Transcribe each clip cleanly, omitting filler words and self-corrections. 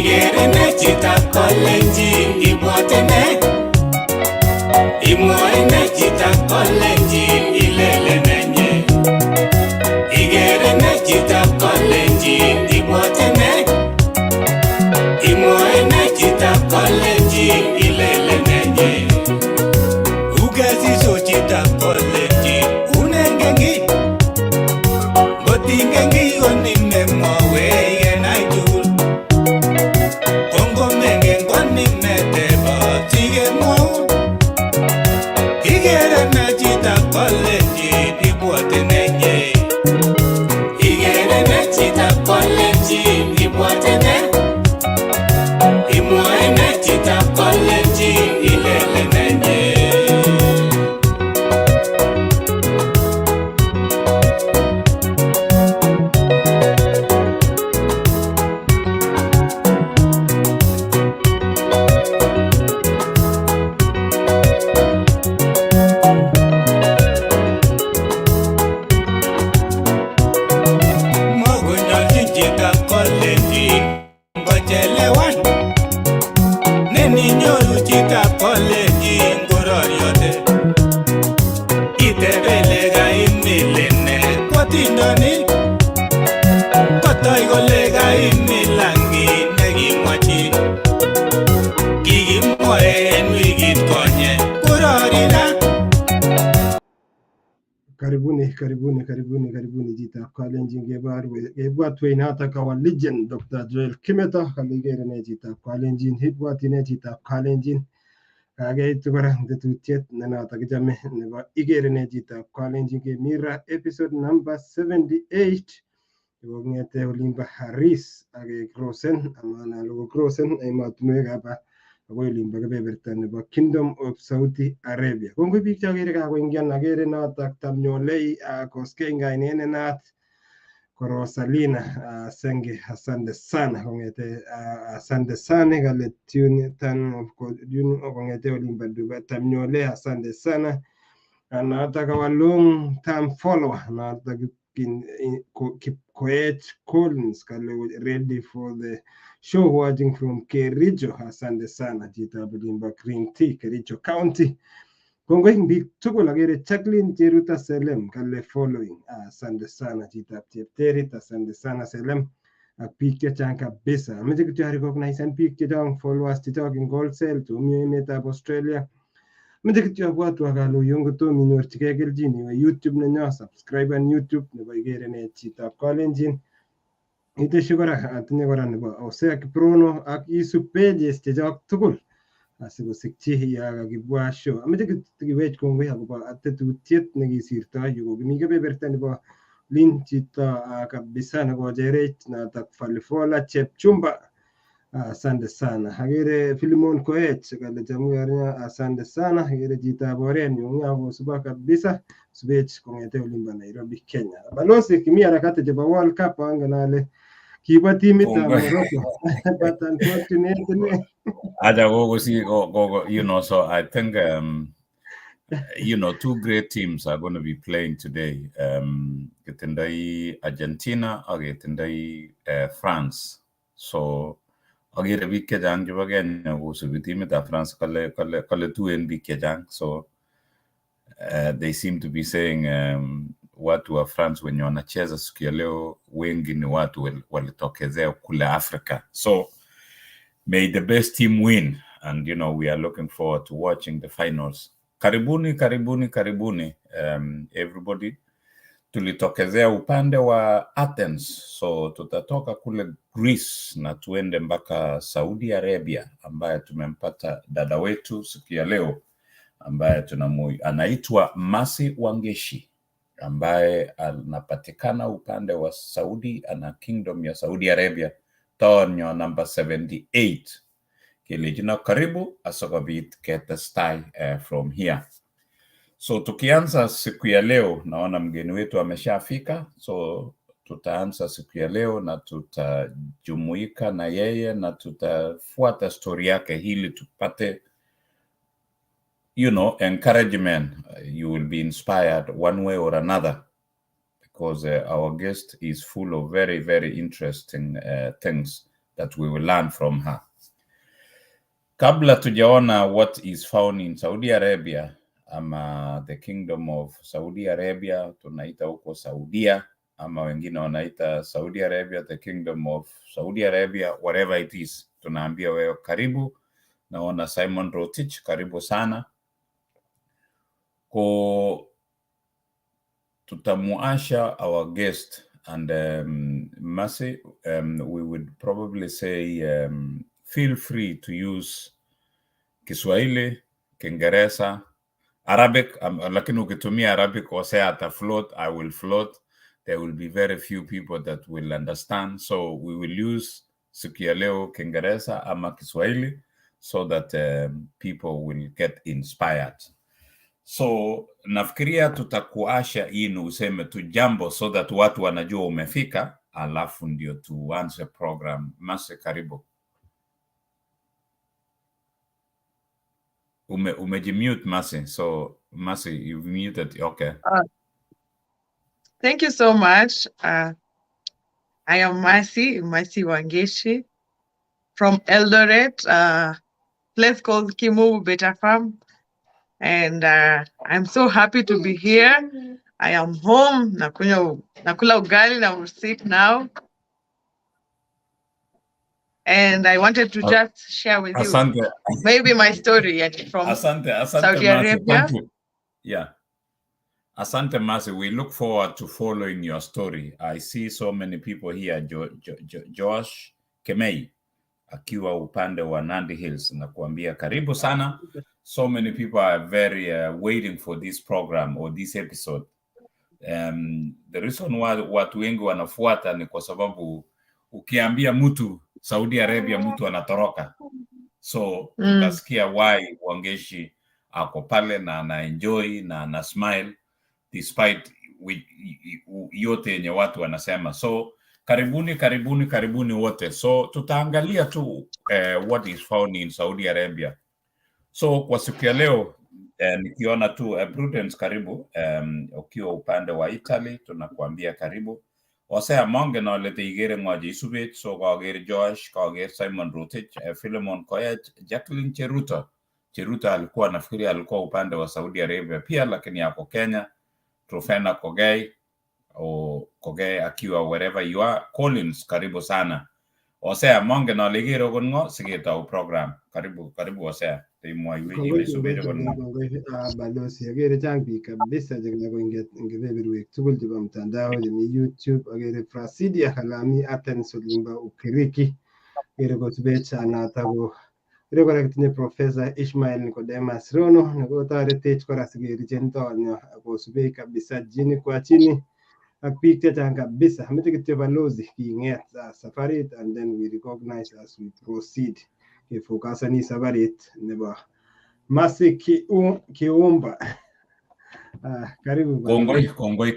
Igere Nee Chitab Kalenjin ibwote ne imwoe Nee Chitab Kalenjin ilele nenye. Igere Nee Chitab Kalenjin ibwote ne imwoe Nee Chitab Kalenjin ilele nenye. Ugezi so Chitab Kalenjin unengengi ngotingengi onime mwawe yenaitul. Kongo mengen konime teba tige mwaw. Igere Nee Chitab Kalenjin ibwote nenye. Igere Nee Chitab Kalenjin ibwote ne imwoe Nee Chitab Kalenjin ilele nenye. Chitab Kalenjin ngochelewan neni nyoru Chitab Kalenjin ngororiote. Itebelega imilene kotindoni kotoi kolega imilangi nekimwachi. Kikimwoe en wikit konye kororina. Karibuni Chitab Kalenjin gebwatwe inata kawa legend Dr. Joel Kimeto kaligere Nee Chitab Kalenjin hitbwati Nee Chitab Kalenjin kageitu kora tetutiet nenata kichame nebo Igere Nee Chitab Kalenjin kemira episode number 78 kongete olimba Haris age crossen amana logo crossen ematunwek hapa akoi olimba kebeberta nebo Kingdom of Saudi Arabia. Kongoi biik chakere kakoingian agere notok tamnyolei koskei kainet naat ko Rosalina Senge, asante sana kongete asante sana kale tune tan kongete olimba Dubai tamnyolei asante sana. Notok our long term follower notok Koech Collins kale ready for the show watching from Kericho. Asante sana Chitab olimba Green Tea Kericho County. Kongoi biik tugul agere Jacqueline Cheruta Selem kale following. Asante sana Chitab Chepterit, asante sana Selem ak biik chechang kabisa. Ameche kityo recognize biik chechang followers chechang ing wholesale tumi emetab Australia. Meche kityo abwatwa kalo yon tom inyorchigei kelchin iwe YouTube nenyo subscribe en YouTube nebo Igere Nee Chitab Kalenjin. Iteshi kora atinye kora nebo Osea Kiprono ak isub pages chechok tugul asikosikchi yakakibwa show. Ameche kiwech kongoi akobo tetutiet nekisirtoi yu kokimi kebeberta nebo Lin chito kabisa nekocherech notok Falifola Chepchumba. Asante sana. Agere Philemon Koech kale chamuya asante sana. Agere Chitab oret nyongi akosuba kabisa subech kongete olimba Nairobi Kenya. Balozi kimi harakati chebo World Cup angen ale kiba timitab Morocco but unfortunately so I think two great teams are going to be playing today. Getendai Argentina or getendai France. So agere bik chechang chebo Kenya kosubi timitab France kale tuen bik chechang. So they seem to be saying watu wa France wenye wanacheza siku ya leo wengi ni watu walitokezea kule Africa. So may the best team win, and we are looking forward to watching the finals. Karibuni everybody. Tulitokezea upande wa Athens, so tutatoka kule Greece na tuende mpaka Saudi Arabia, ambaye tumempata dada wetu siku ya leo ambaye anaitwa Masi Wangeci, ambaye anapatikana upande wa Saudi ana Kingdom ya Saudi Arabia, tonyo number 78. Kilejina karibu asogabit get the style from here. So tukianza siku ya leo, naona mgeni wetu ameshafika, so tutaanza siku ya leo na tutajumuika na yeye na tutafuata story yake hili tupate encouragement. You will be inspired one way or another, because our guest is full of very, very interesting things that we will learn from her. Kabla tujaona what is found in Saudi Arabia, ama the Kingdom of Saudi Arabia, tunaita huko Saudia, ama wengine wanaita Saudi Arabia, the Kingdom of Saudi Arabia, whatever it is. Tunaambia wewe karibu. Naona Simon Rotich, karibu sana. Ko tutamuasha our guest, and Masi, we would probably say feel free to use Kiswahili, Kiingereza, Arabic, lakini ukitumia Arabic or say ata float, I will float. There will be very few people that will understand. So we will use siku ya leo Kiingereza ama Kiswahili so that people will get inspired. So nafikiria tutakuasha hii useme tu jambo so that watu wanajua umefika, alafu ndio tuanze program. Mase, karibu. Umejimute Mase. So Mase, you've muted. Okay. Thank you so much. I am Masi Wangeci from Eldoret, place called Kimu Beta Farm. And I'm so happy to be here. I am home. Nakula ugali, I'm sick now. And I wanted to just share with you maybe my story from Saudi Arabia. Thank you. Yeah. Asante Masi, we look forward to following your story. I see so many people here. Josh Kemei, akiwa upande wa Nandi Hills, nakuambia karibu sana. So many people are very waiting for this program or this episode. The reason why watu wengi wanafuata ni kwa sababu ukiambia mtu Saudi Arabia mtu anatoroka. So utasikia why Wangeci ako pale na ana enjoy na ana smile despite yote yenye watu wanasema. So karibuni wote. So tutaangalia tu what is found in Saudi Arabia. So kwa siku ya leo nikiona tu Prudence, karibu. Ukiwa upande wa Italy tunakuambia karibu. Wasea monge na lete Igere mwaji isubit. So kagere Josh, kagere Simon Rotich, Philemon Koyet, Jacqueline Cheruta alikuwa, nafikiri alikuwa upande wa Saudi Arabia pia, lakini yako Kenya. Trofena Kogei o Kogei akiwa wherever you are. Collins, karibu sana. Osea monge na ligero gongo sigeta u program. Karibu Osea. Balozi agere chang biik kabisa chekile koingebeberwek tugul chebo mtandao chemi YouTube. Agere Frasidia Kalami Athens olimbo Ugiriki. Agere kosubech anatako. Agere kora kitinye Professor Ishmael Nicodemus Rono nekotoretech kora sikerichen tonyo akosubech kabisa jini kwa chini ak biik chechang kabisa. Ameche kityo balozi king'et safarit and then we recognize as we proceed. Kefokasani safarit nebo Masi Kiumba. Karibu. Kongoi,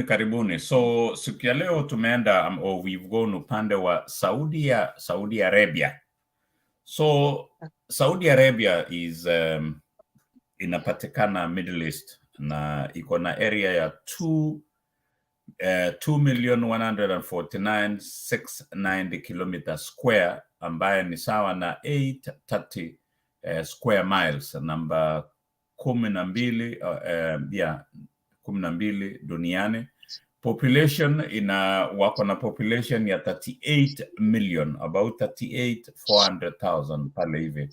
karibuni. So siku ya leo tumeenda or we've gone upande wa Saudi Arabia. So Saudi Arabia is inapatikana Middle East na iko na area ya 2,149,690 kilometers square, ambaye ni sawa na 830 square miles, namba 12 duniani. Population wako na population ya 38 million, about 38,400,000 pale hivi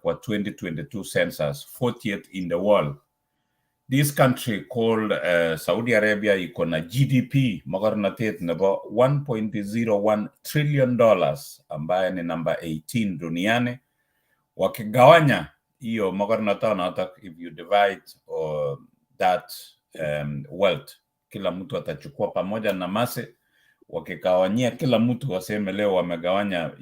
kwa 2022 census, 40th in the world. This country called Saudi Arabia iko na GDP magarnatet nebo $1.01 trillion, ambaye ni number 18 duniani. Wakigawanya hiyo magarnato, if you divide that wealth, kila mtu atachukua pamoja na Mase, wakigawanyia kila mtu waseme leo wamegawanya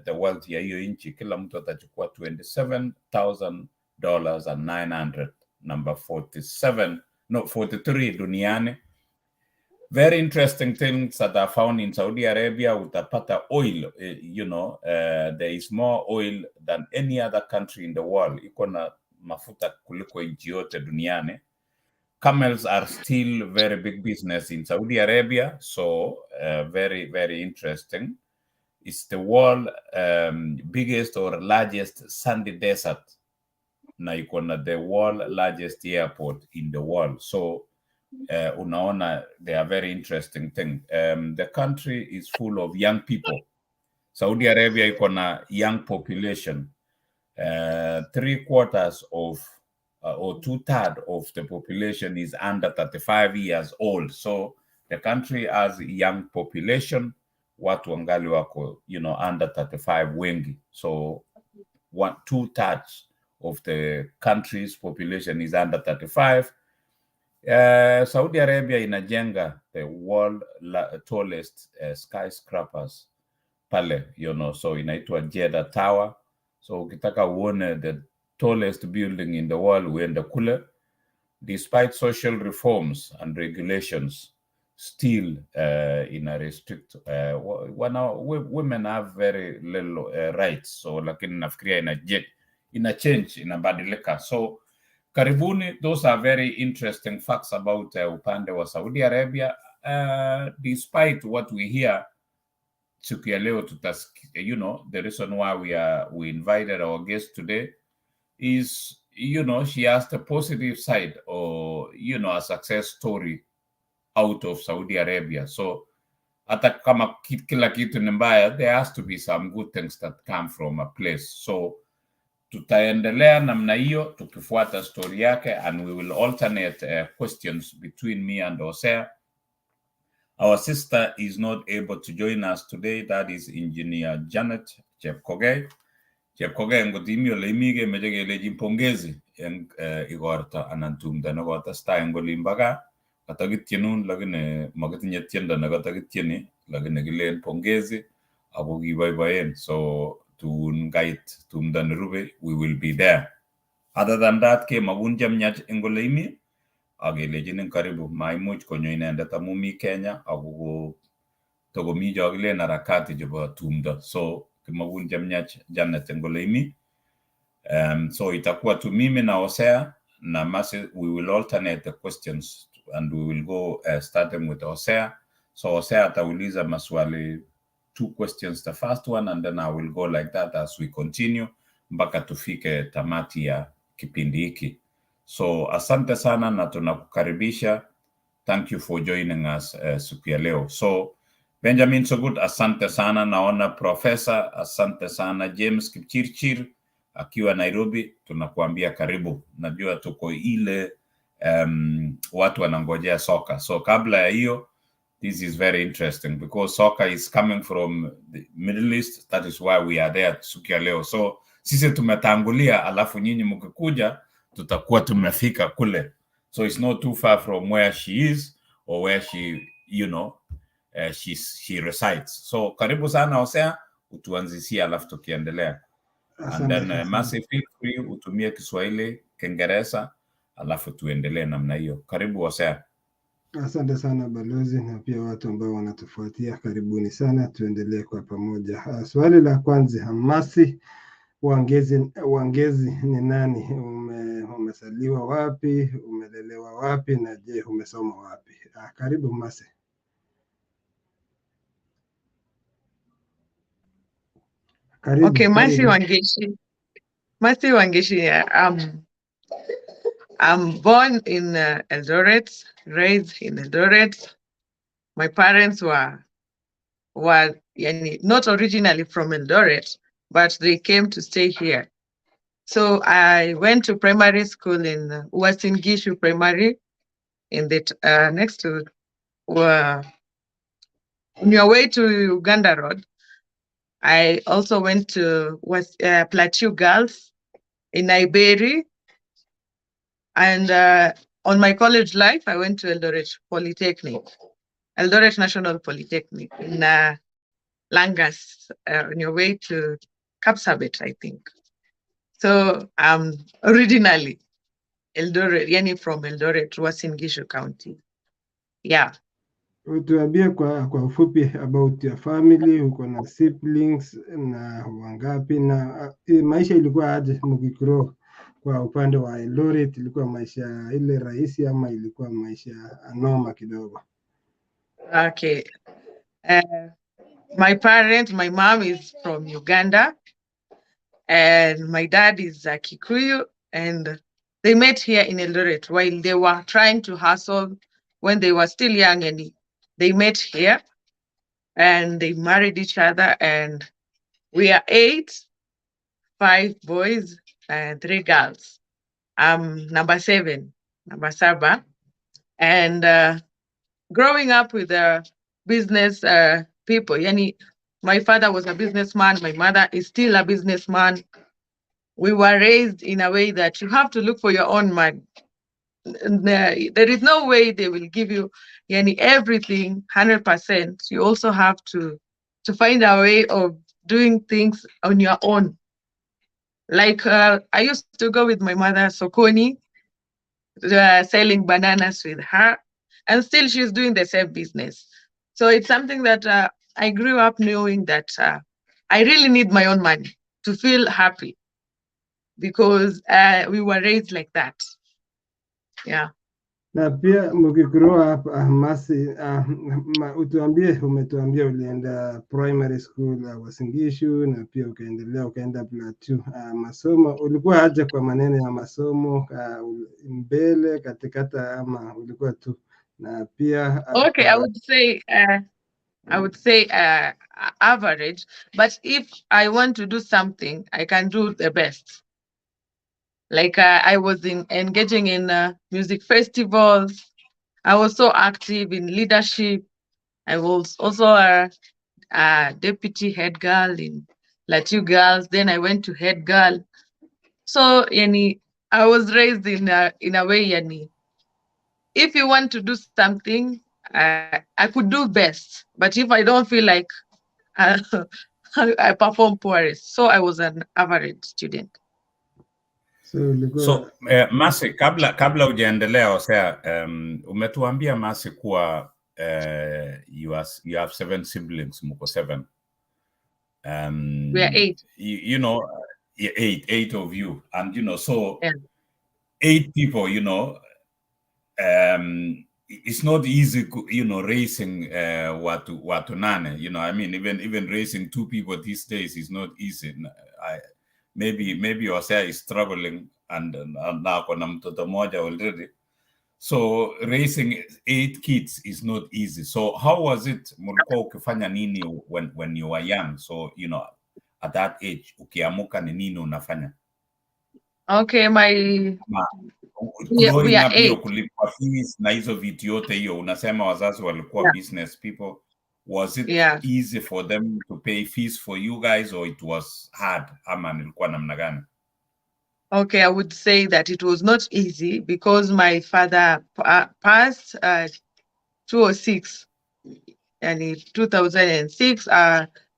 the wealth ya hiyo inchi, kila mtu atachukua $27,900, number 43 duniani. Very interesting things that are found in Saudi Arabia. Utapata oil, there is more oil than any other country in the world. Iko na mafuta kuliko nchi yote duniani. Camels are still very big business in Saudi Arabia, so very, very interesting. It's the world biggest or largest sandy desert. Na iko na the world largest airport in the world. So unaona, they are very interesting thing. The country is full of young people. Saudi Arabia iko na young population. 3/4 of or 2/3 of the population is under 35 years old. So the country has a young population. Watu wangali wako, under 35 wengi. So 2/3 of the country's population is under 35. Saudi Arabia inajenga the world tallest skyscrapers pale, so inaitwa Jeddah Tower. So ukitaka uone the tallest building in the world, uende kule. Despite social reforms and regulations, still ina restrict women have very little rights. So lakini nafikiria ina change, inabadilika. So karibuni, those are very interesting facts about upande wa Saudi Arabia. Despite what we hear, siku ya leo the reason why we invited our guest today is, she has the positive side, or, a success story out of Saudi Arabia. So hata kama kila kitu ni mbaya, there has to be some good things that come from a place. So tutaendelea namna hiyo tukifuata story yake, and we will alternate questions between me and Hosea. Our sister is not able to join us today. That is Engineer Janet Chepkogei. Chepkogei ngotimio leimige mejegeleji mpongezi en igorta anantumda nagota sta ngolimbaga katagityenun lagine magatinye tienda nagatagityeni lagine gilen pongezi abo giboiboen. So tun gait tumda nerube, we will be there. Other than that, ke magunjam nyach engoleimi agelejinin karibu maimuch konyo inendet amu mi Kenya ako togomi jogilen harakati jebo tumda. So kimagunjam nyach Janet engoleimi. So itakuwa tu mimi na Hosea na Masi. We will alternate the questions and we will go starting with Hosea. So Hosea atauliza maswali 2 questions, the first one, and then I will go like that as we continue mpaka tufike tamati ya kipindi hiki. So asante sana na tunakukaribisha. Thank you for joining us siku ya leo. So Benjamin Sogut, asante sana. Naona Professor, asante sana. James Kipchirchir akiwa Nairobi, tunakuambia karibu. Najua tuko ile watu wanangojea soka. So kabla ya hiyo, this is very interesting because soccer is coming from the Middle East. That is why we are there siku ya leo. So sisi tumetangulia, alafu nyinyi mkikuja tutakuwa tumefika kule. So it's not too far from where she is or where she, she resides. So karibu sana Hosea, utuanzishie alafu tukiendelea. And then Masi, feel free utumie Kiswahili, Kiingereza, alafu tuendelee namna hiyo. Karibu Hosea. Asante sana balozi, na pia watu ambao wanatufuatia, karibuni sana, tuendelee kwa pamoja. Swali la kwanza, Masi, Wangeci ni nani? Umesaliwa wapi? Umelelewa wapi? Na je, umesoma wapi? Karibu Masi. Karibu. Okay, Masi Wangeci. Masi Wangeci, I'm born in Eldoret, raised in Eldoret. My parents were not originally from Eldoret, but they came to stay here. So I went to primary school in Uasin Gishu Primary, in the next to on your way to Uganda Road. I also went to Plateau Girls in Iberi. And on my college life, I went to Eldoret Polytechnic, Eldoret National Polytechnic in Langas, on your way to Kapsabet, I think. So originally Eldoret, yani from Eldoret, Uasin Gishu County. Yeah. Utuambie kwa ufupi about your family, uko na siblings na wangapi, na maisha ilikuwa aje mkigrow kwa upande wa Eldoret? Ilikuwa maisha ile rahisi ama ilikuwa maisha noma kidogo? Okay. my parents, my mom is from Uganda, and my dad is a Kikuyu, and they met here in Eldoret while they were trying to hustle when they were still young, and they met here and they married each other, and we are 8, 5 boys and 3 girls. I'm number 7, number Saba, and growing up with business people. Yani, my father was a businessman. My mother is still a businessman. We were raised in a way that you have to look for your own money. There is no way they will give you everything 100%. You also have to find a way of doing things on your own. Like I used to go with my mother sokoni, selling bananas with her, and still she's doing the same business. So it's something that I grew up knowing that I really need my own money to feel happy, because we were raised like that. Yeah. Na pia mkigrow up Masi, umetuambia ulienda primary school Uasin Gishu na pia ukaenda Plateau. Masomo ulikuwa aje kwa maneno ya masomo, mbele katikata ama ulikuwa tu? Na pia Okay, I would say average, but if I want to do something, I can do the best. Like I was engaging in music festivals. I was so active in leadership. I was also a deputy head girl in Plateau Girls. Then I went to head girl. So I was raised in a way, if you want to do something, I could do best. But if I don't feel like I perform poorest. So I was an average student. So Masi, kabla ujaendelea osea, umetuambia Masi kuwa you have 7 siblings, muko 7. We are 8. You know, 8 of you, and so yeah. 8 people, it's not easy, raising watu nane. I mean, even raising 2 people these days is not easy. Maybe Osea is struggling and now kuna mtoto moja already. So raising 8 kids is not easy. So how was it mulikuwa ukifanya nini when you were young? So at that age ukiamuka ni nini unafanya? Okay, growing up hiyo kulipwa fees na hizo vitu yote hiyo, unasema wazazi walikuwa business people. Was it easy for them to pay fees for you guys, or it was hard? Ama nilikuwa namna gani? Okay, I would say that it was not easy because my father passed 2006 and in 2006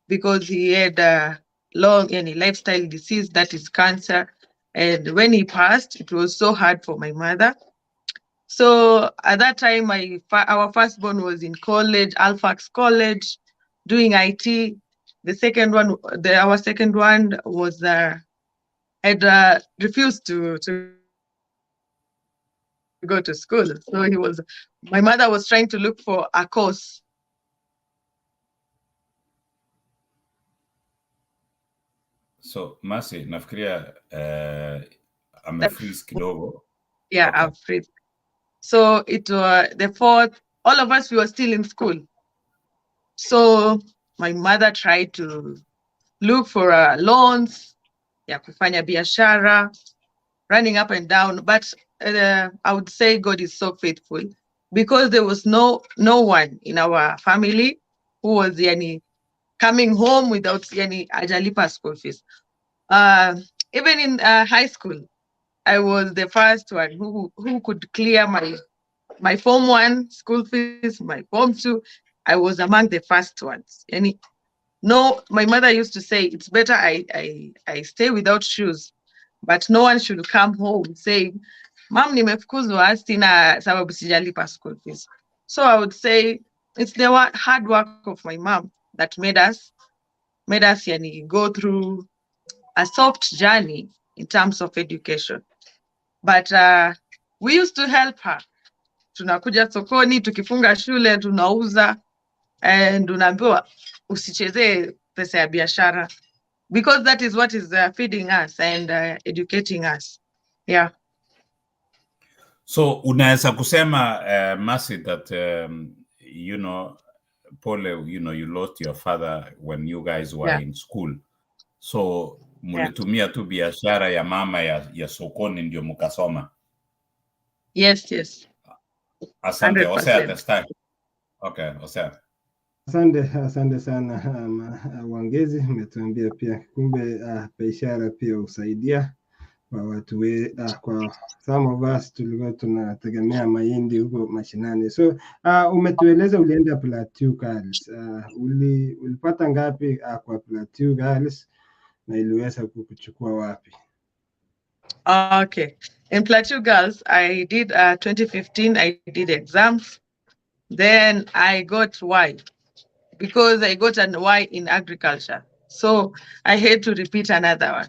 because he had a long lifestyle disease, that is cancer. And when he passed, it was so hard for my mother. So at that time, our firstborn was in college, Alfax College, doing IT. The second one, our second one was had refused to go to school. So my mother was trying to look for a course. So Masi, nafikiria amefreeze kidogo. Yeah, okay. I've freeze. So it was the 4th, all of us, we were still in school. So my mother tried to look for loans, ya kufanya biashara, running up and down. But I would say God is so faithful, because there was no one in our family who was coming home without ajalipa school fees. Even in high school, I was the first one who could clear my Form 1 school fees, my Form 2. I was among the first ones. My mother used to say, it's better I stay without shoes, but no one should come home saying, Mom, nimefukuzwa sina sababu sijalipa school fees. So I would say it's the hard work of my mom that made us go through a soft journey in terms of education. But we used to help her. Tunakuja sokoni, tukifunga shule, tunauza, and unaambiwa usicheze pesa ya biashara, because that is what is feeding us and educating us. Yeah. So unaweza kusema Mercy that you know, pole, you know, you lost your father when you guys were in school, so mulitumia tu biashara ya mama ya sokoni ndio mukasoma? Yes. Asante. Osea testa. Okay, Osea. Asante sana Wangeci, umetuambia pia kumbe biashara pia husaidia kwa watu kwa some of us tulikuwa tunategemea mahindi huko mashinani. So umetueleza ulienda Plateau Girls. Ulipata ngapi kwa Plateau Girls na iliweza kukuchukua wapi? Okay. In Plateau Girls, I did 2015, I did exams. Then I got Y because I got an Y in agriculture. So I had to repeat another one.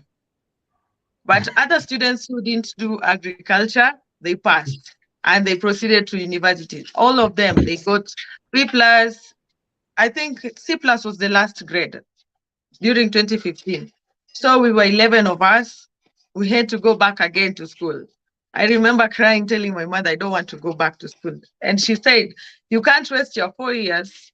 But other students who didn't do agriculture, they passed and they proceeded to university. All of them, they got B+. I think C+ was the last grade during 2015. So we were 11 of us. We had to go back again to school. I remember crying, telling my mother, I don't want to go back to school. And she said, you can't waste your 4 years.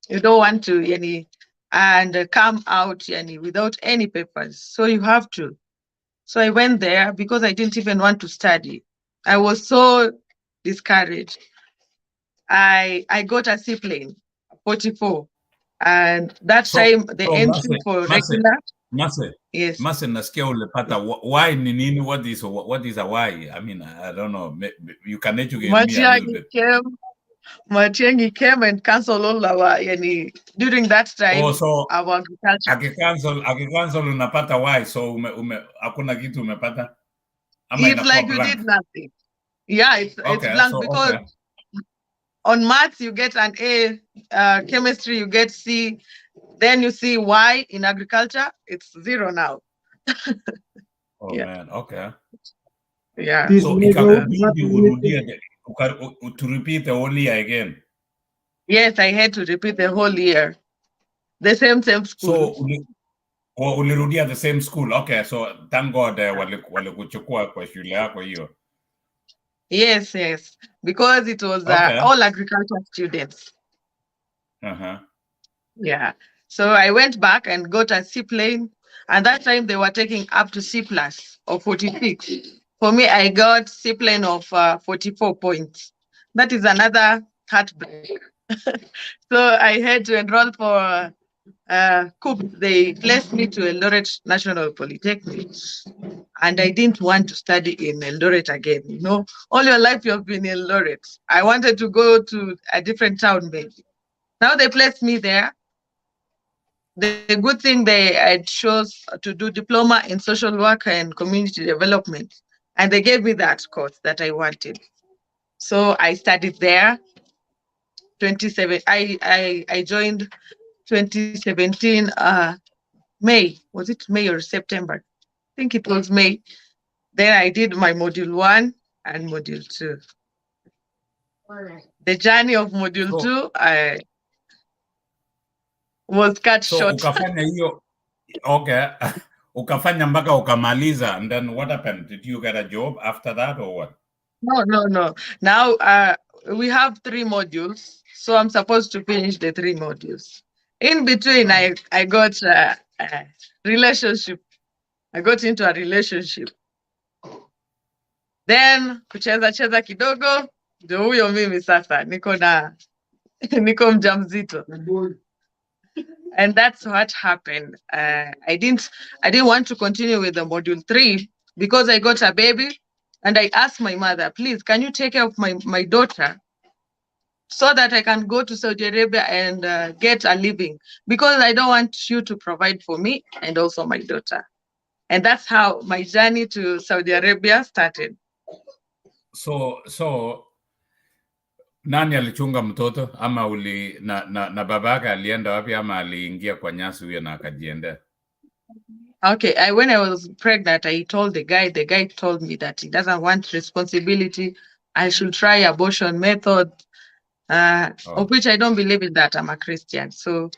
You don't want to, and come out without any papers. So you have to. So I went there because I didn't even want to study. I was so discouraged. I got a seaplane, 44. And that time the entry for regular. Yes. Mase nasikia ulipata why ni nini? What is a why? I mean, I don't know. You can educate me a little bit. Matiang'i came and canceled all our during that time. Oh, so our agriculture. Akicancel unapata why? So hakuna kitu umepata? It's like you did nothing. Yeah, it's blank, so, because on maths you get an A, chemistry you get C, then you see Y in agriculture, it's 0 now. Man, okay. Yeah. So to repeat the whole year again? Yes, I had to repeat the whole year. The same school. So ulirudia the same school. Okay, so thank God walikuchukua kwa shule yako hiyo. Yes, because it was all agriculture students. Yeah. So I went back and got a seaplane, and that time they were taking up to C+ of 46. For me, I got seaplane of 44 points. That is another heartbreak. So I had to enroll for COOP. They placed me to Eldoret National Polytechnic, and I didn't want to study in Eldoret again. All your life you have been in Eldoret. I wanted to go to a different town, maybe. Now they placed me there. The good thing I chose to do diploma in social work and community development, and they gave me that course that I wanted. So I studied there. 27. I joined 2017 May. Was it May or September? I think it was May. Then I did my module 1 and module 2. The journey of module 2 I was cut short. Ukafanya hiyo, okay. Ukafanya mpaka ukamaliza, and then what happened? Did you get a job after that or what? No. Now we have 3 modules, so I'm supposed to finish the 3 modules. In between, I got a relationship. I got into a relationship. Then kucheza kidogo, ndio huyo mimi sasa niko mjamzito. And that's what happened. I didn't want to continue with the module 3 because I got a baby, and I asked my mother, please, can you take care of my daughter so that I can go to Saudi Arabia and get a living, because I don't want you to provide for me and also my daughter. And that's how my journey to Saudi Arabia started. So nani alichunga mtoto, ama na babaka alienda wapi, ama aliingia kwa nyasi huyo na akajiendea? Okay, when I was pregnant, I told the guy told me that he doesn't want responsibility. I should try abortion method, of which I don't believe in that. I'm a Christian. So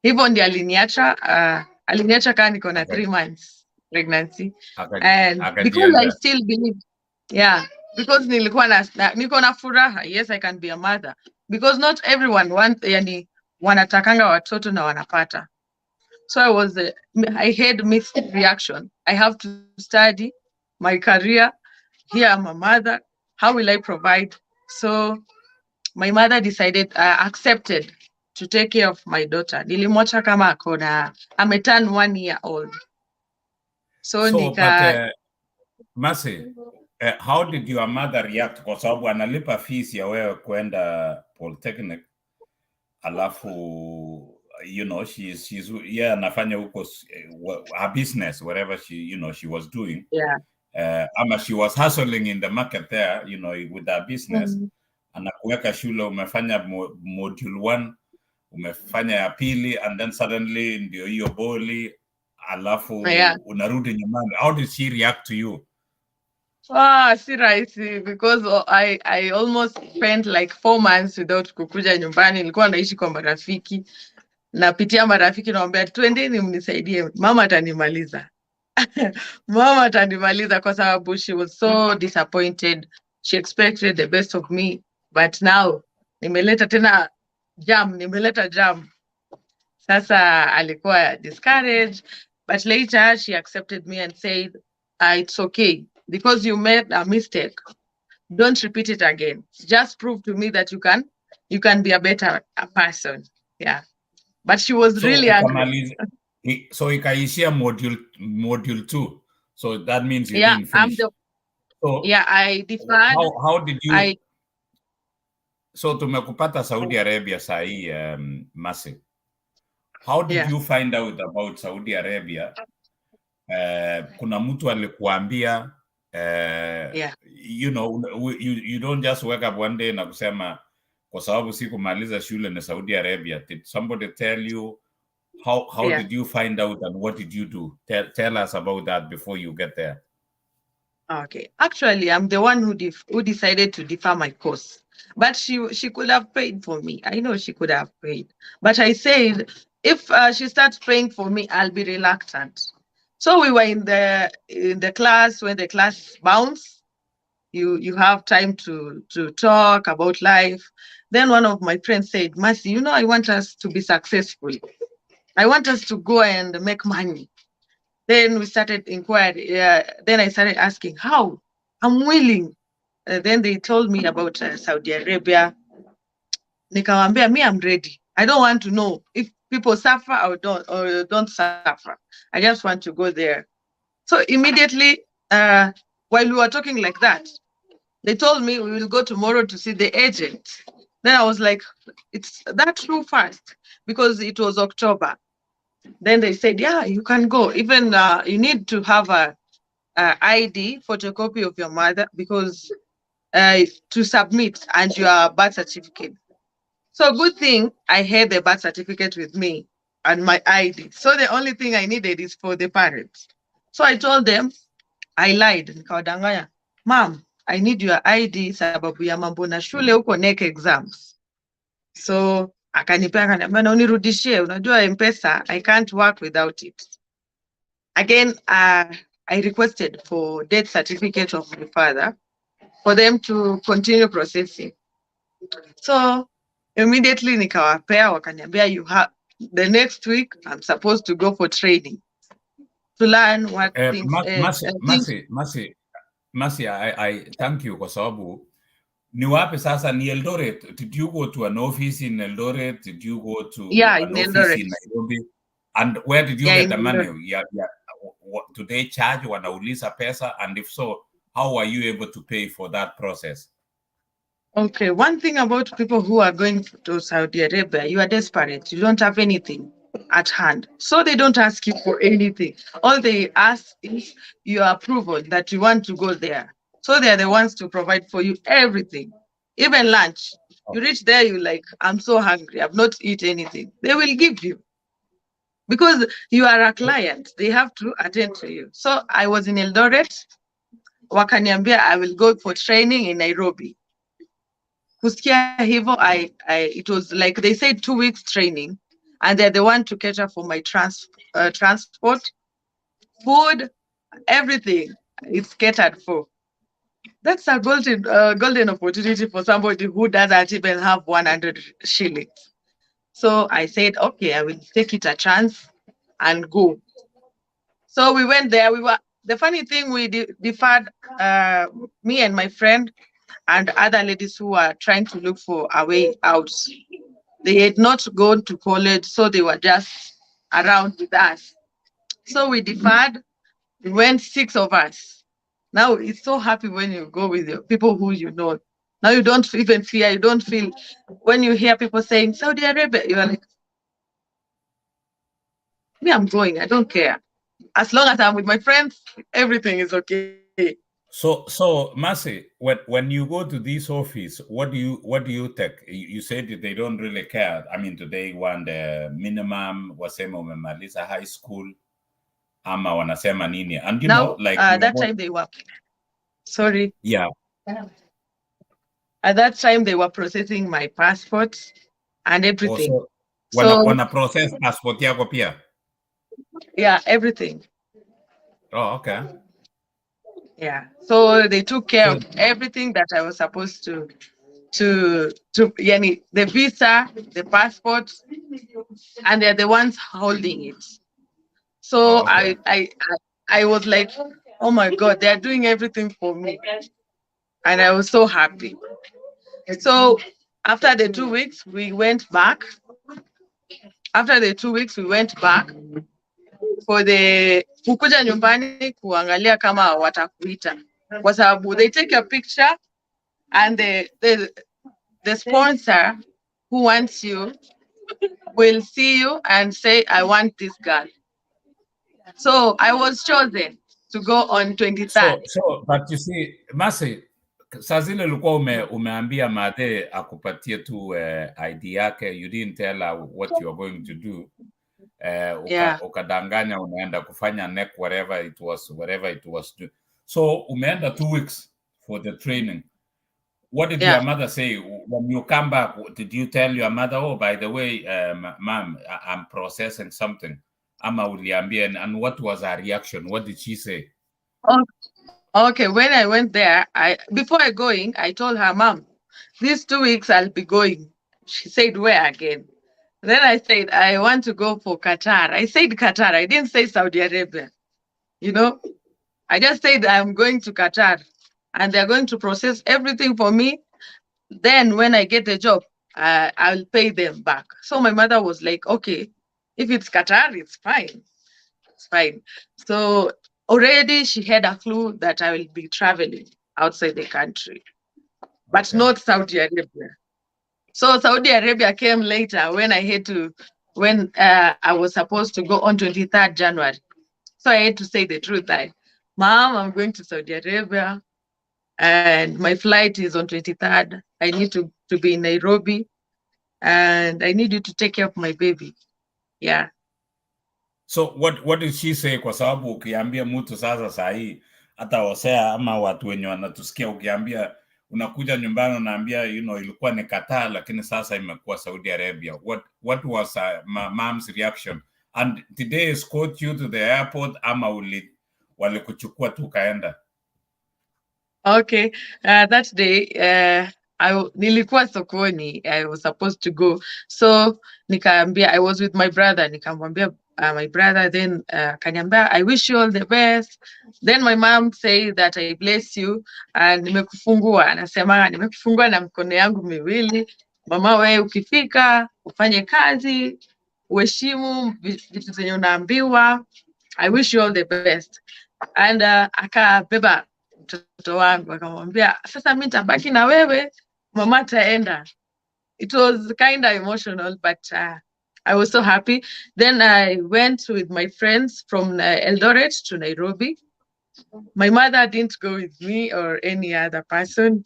Hivyo ndi aliniacha kama niko na 3 months pregnancy. And because I still believe, yeah, because niko na furaha, yes, I can be a mother. Because not everyone wanatakanga watoto na wanapata. So I had mixed reaction. I have to study my career. Here I'm a mother. How will I provide? So my mother accepted to take care of my daughter. Nilimwacha kama ameturn 1 year old. So Mercy, how did your mother react? Kwa sababu analipa fees ya wewe kwenda polytechnic, alafu she's anafanya huko her business, whatever she was doing. Yeah. Ama she was hustling in the market there, with her business. Anakuweka shule, umefanya module 1, umefanya ya pili, and then suddenly ndio hiyo boli, alafu unarudi nyumbani. How did she react to you? Si rahisi, because I almost spent like 4 months without kukuja nyumbani. Nilikuwa naishi kwa marafiki, napitia marafiki, naambia twendeni mnisaidie, mama atanimaliza. Mama atanimaliza kwa sababu she was so disappointed. She expected the best of me, but now nimeleta jam. Sasa alikuwa discouraged, but later she accepted me and said, it's okay, because you made a mistake, don't repeat it again. Just prove to me that you can be a better person. Yeah. But she was really angry. So ikaishia module 2. So that means you didn't finish. I deferred. How did you? So tumekupata Saudi Arabia sahi, Mercy. How did you find out about Saudi Arabia? Kuna mtu alikuambia, you don't just wake up one day na kusema kwa sababu sikumaliza shule na Saudi Arabia. Did somebody tell you? How did you find out, and what did you do? Tell us about that before you get there. Okay, actually, I'm the one who decided to defer my course, but she could have paid for me. I know she could have paid, but I said if she starts paying for me, I'll be reluctant. So we were in the class. When the class bounced, you have time to talk about life. Then one of my friends said, Mercy, I want us to be successful. I want us to go and make money. Then we started inquiring. Then I started asking, how? I'm willing. Then they told me about Saudi Arabia. Nikawambia, me, I'm ready. I don't want to know if people suffer or don't suffer. I just want to go there. So immediately, while we were talking like that, they told me we will go tomorrow to see the agent. Then I was like, it's that too fast, because it was October. Then they said, yeah, you can go. Even you need to have a ID photocopy of your mother, because to submit, and your birth certificate. So good thing I had the birth certificate with me and my ID. So the only thing I needed is for the parents. So I told them, I lied. Nikawadanganya, Mom, I need your ID sababu ya mambo na shule huko NEC exams. So akanipea, akaniambia na unirudishie, unajua M-Pesa, I can't work without it. Again, I requested for death certificate of my father for them to continue processing. So immediately nikawapea, wakaniambia, you have the next week I'm supposed to go for training to learn what things. Mercy, I thank you kwa sababu ni wapi sasa? Ni Eldoret? Did you go to an office in Eldoret? Did you go to an office in Nairobi? And where did you get the money? Do they charge wanauliza pesa? And if so, how are you able to pay for that process? Okay, one thing about people who are going to Saudi Arabia, you are desperate. You don't have anything at hand. So they don't ask you for anything. All they ask is your approval that you want to go there. So they're the ones to provide for you everything, even lunch. You reach there, you're like, I'm so hungry, I've not eaten anything. They will give you. Because you are a client, they have to attend to you. So I was in Eldoret, wakaniambia I will go for training in Nairobi. Kusikia hivo, it was like they said 2 weeks training, and they're the one to cater for my transport, food, everything. It's catered for. That's a golden opportunity for somebody who doesn't even have 100 shillings. So I said, okay, I will take it a chance and go. So we went there. The funny thing, we deferred, me and my friend and other ladies who were trying to look for a way out. They had not gone to college, so they were just around with us. So we deferred. We went 6 of us. Now it's so happy when you go with your people who you know. Now you don't even fear. You don't feel when you hear people saying Saudi Arabia. You are like, me, I'm going. I don't care. As long as I'm with my friends, everything is okay. So Mercy, when you go to this office, what do you take? You said that they don't really care. I mean, today want the minimum wasema umemaliza high school ama wanasema nini? And you know, like that time they were sorry. Yeah. At that time they were processing my passport and everything. Also, wanna process passport yako pia? Yeah, everything. Oh, okay. Yeah. So they took care of everything that I was supposed to yani, the visa, the passport, and they're the ones holding it. So okay. I was like, oh my God, they're doing everything for me. And I was so happy. So after the 2 weeks, we went back. After the 2 weeks, we went back for the kukuja nyumbani kuangalia kama watakuita. Kwa sababu they take a picture and the sponsor who wants you will see you and say, I want this girl. So I was chosen to go on 23rd. So but you see, Mercy, saa zile ulikuwa umeambia Made akupatie tu ID yake, you didn't tell her what you are going to do. Ukadanganya unaenda kufanya neck whatever it was. So umeenda 2 weeks for the training. What did your mother say when you come back? Did you tell your mother, oh, by the way, ma'am, I'm processing something? Ama uliambia, and what was her reaction? What did she say? Okay, when I went there, before I going, I told her, Mom, these 2 weeks I'll be going. She said, where again? Then I said, I want to go for Qatar. I said Qatar. I didn't say Saudi Arabia. You know, I just said I'm going to Qatar and they're going to process everything for me. Then when I get the job, I'll pay them back. So my mother was like, okay, if it's Qatar, it's fine. It's fine. So already she had a clue that I will be traveling outside the country, but not Saudi Arabia. So Saudi Arabia came later when I was supposed to go on 23rd January. So I had to say the truth. Mom, I'm going to Saudi Arabia and my flight is on 23rd. I need to be in Nairobi and I need you to take care of my baby. Yeah. So what did she say? Kwa sababu ukiambia mtu sasa sahi hata wasea ama watu wenye wanatusikia ukiambia unakuja nyumbani unaambia ilikuwa ni Qatar lakini sasa imekuwa Saudi Arabia. What was mom's reaction? And did they escort you to the airport ama walikuchukua tu kaenda? Okay, that day nilikuwa sokoni. I was supposed to go, so nikaambia, I was with my brother, nikamwambia my brother, then kaniambia, I wish you all the best. Then my mom said that I bless you and nimekufungua. Anasema nimekufungua na mkono yangu miwili. Mama, wewe ukifika ufanye kazi, uheshimu vitu zenye unaambiwa. I wish you all the best. And akabeba mtoto wangu akamwambia, sasa mimi nitabaki na wewe, mama taenda. It was kind of emotional, but I was so happy. Then I went with my friends from Eldoret to Nairobi. My mother didn't go with me or any other person.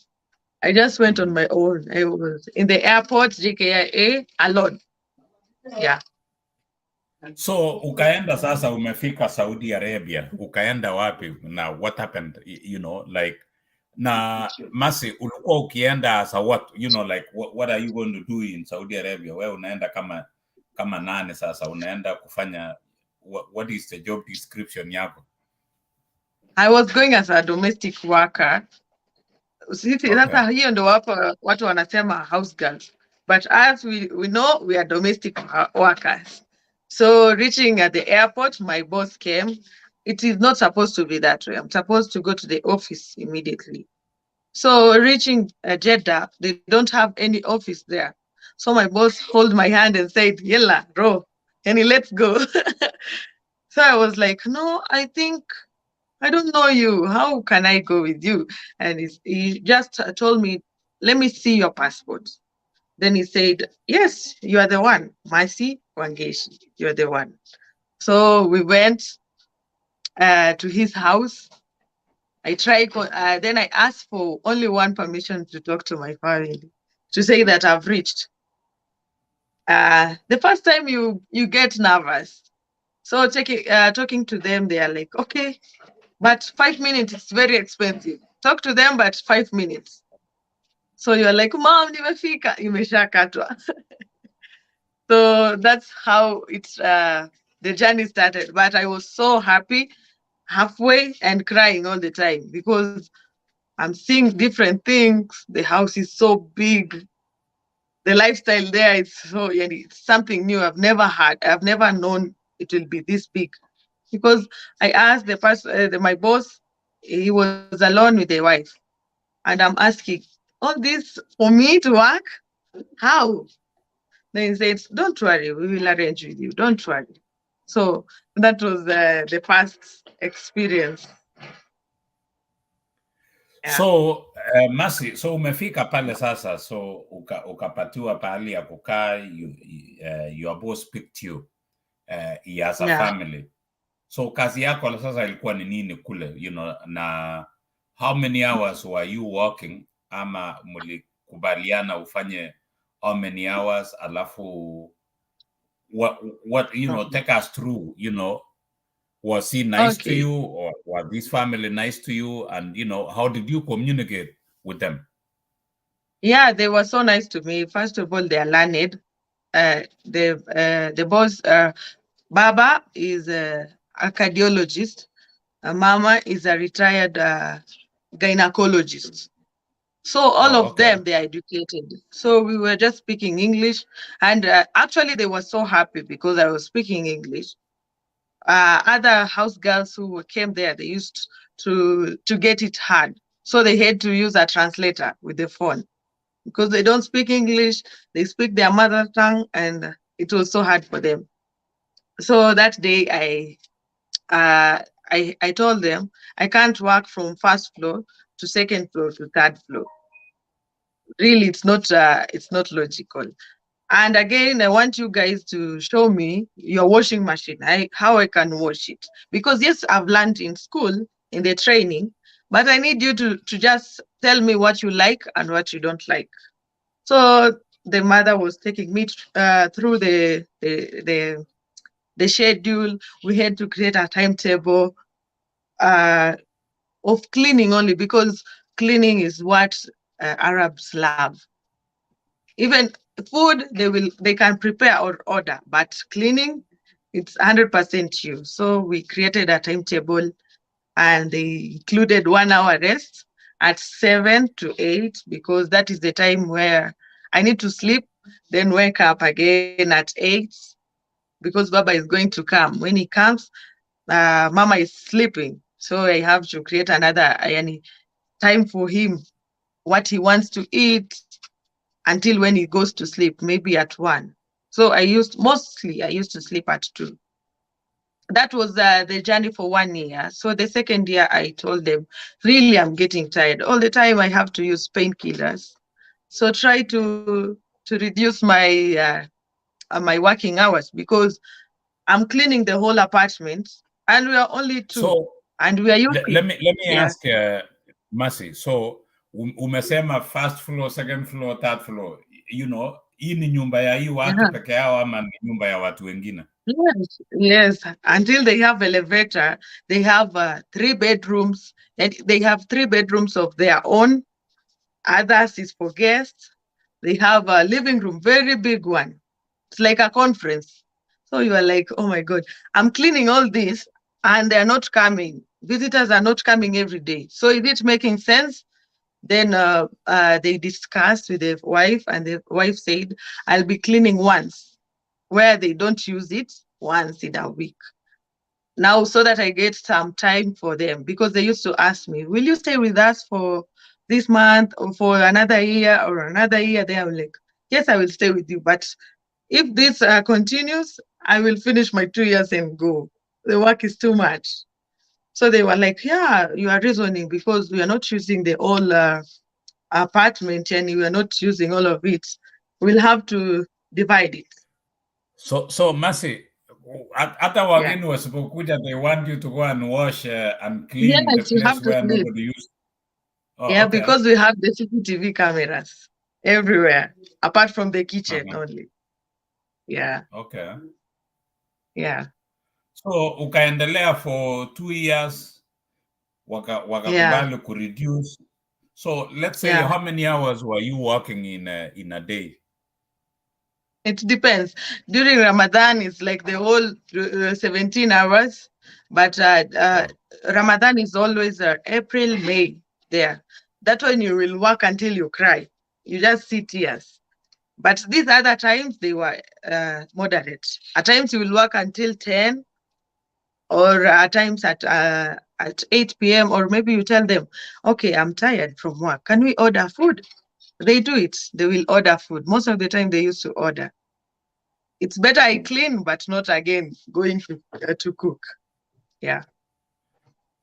I just went on my own. I was in the airport, JKIA, alone. Yeah. So ukaenda sasa, umefika Saudi Arabia, ukaenda wapi na what happened, like na Mercy, ulikuwa ukienda as a what, like what are you going to do in Saudi Arabia? Wewe unaenda kama kama nane sasa unaenda kufanya what is the job description yako? I was going as a domestic worker. Okay. Sasa hiyo ndo watu wanasema house girls. But as we know, we are domestic workers. So reaching at the airport, my boss came. It is not supposed to be that way. I'm supposed to go to the office immediately. So reaching Jeddah, they don't have any office there. So my boss hold my hand and said, "Yella, bro, and let's go." So I was like, "No, I think I don't know you. How can I go with you?" And he just told me, "Let me see your passport." Then he said, "Yes, you are the one. Mercy Wangeci, you're the one." So we went to his house. I tried, then I asked for only one permission to talk to my family, to say that I've reached. The first time you get nervous. So talking to them, they are like, "Okay, but 5 minutes is very expensive. Talk to them, but 5 minutes." So you're like, "Mom, nimefika," imeshakatwa. So that's how it's the journey started. But I was so happy halfway and crying all the time because I'm seeing different things. The house is so big. The lifestyle there is so, yeah, it's something new I've never had. I've never known it will be this big. Because I asked the person, my boss, he was alone with the wife. And I'm asking, all this for me to work? How? Then he said, "Don't worry, we will arrange with you. Don't worry." So that was the first experience. Yeah. So Mercy, so umefika pale sasa, so ukapatiwa pahali ya kukaa, your boss picked you as a family. So kazi yako sasa ilikuwa ni nini kule, na how many hours were you working, ama mlikubaliana ufanye how many hours, alafu what take us through, was he nice to you, or was this family nice to you, and how did you communicate with them? Yeah, they were so nice to me. First of all, they are learned. The boss, Baba, is a cardiologist. Mama is a retired gynecologist. So all of them, they are educated. So we were just speaking English. And actually, they were so happy because I was speaking English. Other house girls who came there, they used to get it hard. So they had to use a translator with the phone because they don't speak English. They speak their mother tongue, and it was so hard for them. So that day, I told them I can't work from first floor to second floor to third floor. Really, it's not logical. And again, I want you guys to show me your washing machine, how I can wash it. Because yes, I've learned in school, in the training, but I need you to just tell me what you like and what you don't like. So the mother was taking me through the schedule. We had to create a timetable of cleaning only, because cleaning is what Arabs love. Even food, they can prepare or order, but cleaning, it's 100% you. So we created a timetable, and they included 1 hour rest at 7 to 8, because that is the time where I need to sleep, then wake up again at 8, because Baba is going to come. When he comes, Mama is sleeping. So I have to create another time for him, what he wants to eat, until when he goes to sleep, maybe at 1. So I used to sleep at 2. That was the journey for 1 year. So the second year, I told them, really, I'm getting tired. All the time I have to use painkillers. So try to reduce my my working hours, because I'm cleaning the whole apartment, and we are only 2. So, and we are using. Let me ask Mercy. So umesema first floor, second floor, third floor. Hii ni nyumba ya hii watu peke yao ama ni nyumba ya watu wengine? Yes. Until they have elevator, they have 3 bedrooms, and they have 3 bedrooms of their own. Others is for guests. They have a living room, very big one. It's like a conference. So you are like, oh my God, I'm cleaning all this and they're not coming. Visitors are not coming every day. So is it making sense? Then they discussed with the wife, and the wife said, I'll be cleaning once, where they don't use it once in a week. Now, so that I get some time for them, because they used to ask me, will you stay with us for this month or for another year or another year? They are like, yes, I will stay with you. But if this continues, I will finish my 2 years and go. The work is too much. So they were like, yeah, you are reasoning, because we are not using the whole apartment and we are not using all of it. We'll have to divide it. So Mercy, hata Yeah. wageni wasipokuja, they want you to go and wash and clean the Yes, you have place to where clean. nobody used. Oh, Yeah, okay. because we have the CCTV cameras everywhere, apart from the kitchen only. Yeah. Okay. Yeah. So ukaendelea for 2 years, Yeah. wakakubali kureduce. So let's say, Yeah. how many hours were you working in a day? It depends. During Ramadan, it's like the whole 17 hours. But Ramadan is always April, May there. That one you will work until you cry. You just see tears. But these other times, they were moderate. At times, you will work until 10, or at times at 8 p.m. Or maybe you tell them, okay, I'm tired from work. Can we order food? They do it. They will order food. Most of the time, they used to order. It's better I clean, but not again going to cook. Yeah.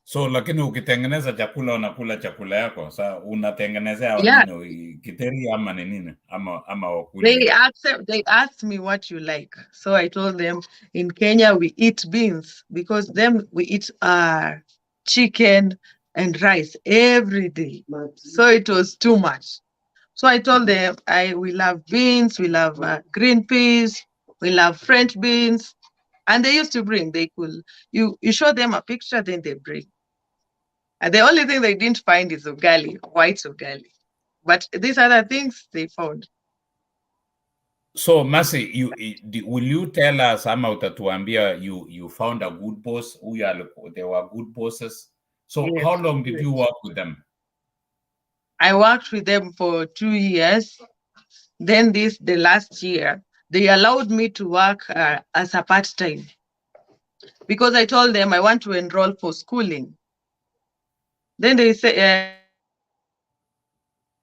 So lakini ukitengeneza chakula unakula chakula yako. Sa unatengenezea Yeah. wanini, kiteri ama ni nini? Ama wakuli. They asked me what you like. So I told them in Kenya we eat beans, because then we eat chicken and rice every day. So it was too much. So I told them we love beans, we love green peas, we love French beans. And they used to bring, you show them a picture, then they bring. And the only thing they didn't find is ugali, white ugali. But these other things they found. So Mercy, will you tell us, ama utatuambia, you found a good boss, they were good bosses. So Yes, how long did yes. you work with them? I worked with them for 2 years. Then the last year, they allowed me to work as a part-time, because I told them I want to enroll for schooling. Then they say,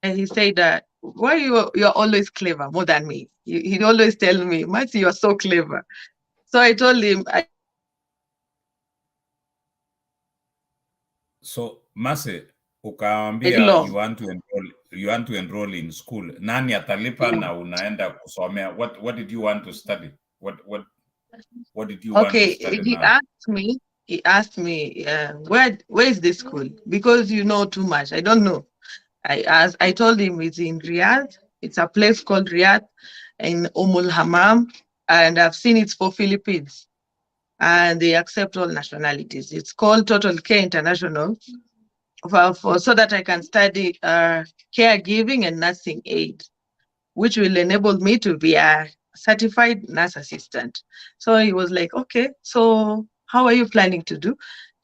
he said, why you're always clever more than me? He'd always tell me, Mercy, you're so clever. So I told him, So Mercy, ukaambia you want to enroll in school. Nani atalipa na unaenda kusomea? What did you want to study? What did you want to study he now? asked me, where is the school? Because you know too much. I don't know. I told him it's in Riyadh. It's a place called Riyadh in Hammam, and I've seen it's for Philippines, and they accept all nationalities. It's called Total Care International, so that I can study caregiving and nursing aid, which will enable me to be a certified nurse assistant. So he was like, okay, so how are you planning to do?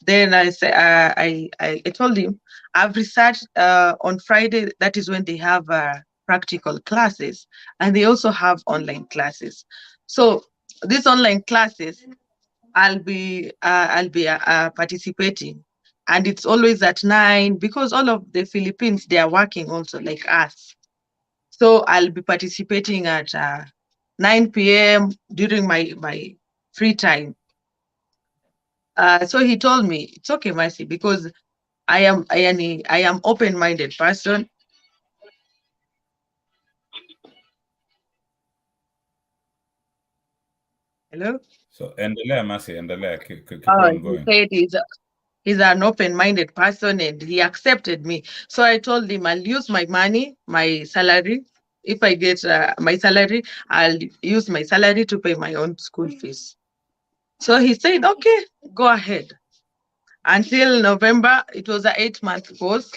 Then I said, I told him, I've researched on Friday, that is when they have practical classes, and they also have online classes. So these online classes, I'll be participating, and it's always at 9, because all of the Philippines, they are working also like us. So I'll be participating at 9 p.m. during my free time. So he told me, it's okay, Mercy, because I am open-minded person. Hello? So endelea Mercy, endelea, keep on going. He said he's an open-minded person, and he accepted me. So I told him I'll use my money, my salary. If I get my salary, I'll use my salary to pay my own school fees. So he said, okay, go ahead. Until November, it was an 8-month course.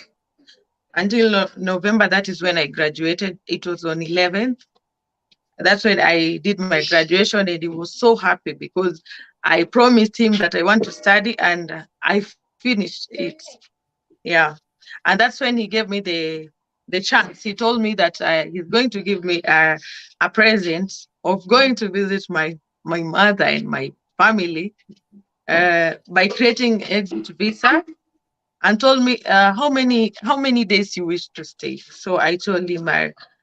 Until November, that is when I graduated. It was on 11th. That's when I did my graduation, and he was so happy because I promised him that I want to study, and I finished it. Yeah. And that's when he gave me the chance. He told me that he's going to give me a present of going to visit my mother and my family by creating exit visa, and told me how many days you wish to stay. So I told him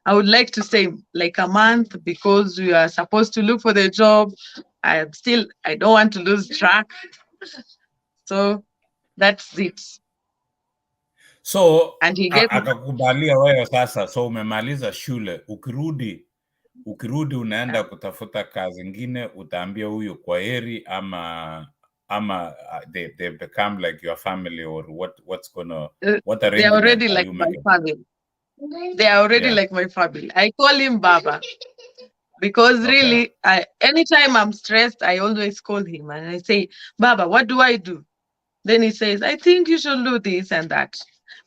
I would like to stay like a month because we are supposed to look for the job. I don't want to lose track. So that's it. So And he gave me akakubalia wewe sasa, so umemaliza shule, ukirudi unaenda kutafuta kazi ingine, utaambia huyu kwa heri, ama they become like your family, or what they are already arrangements are like you my making? family. They are already Yeah. like my family. I call him Baba because Okay. really, anytime I'm stressed, I always call him and I say, Baba, what do I do? Then he says, I think you should do this and that.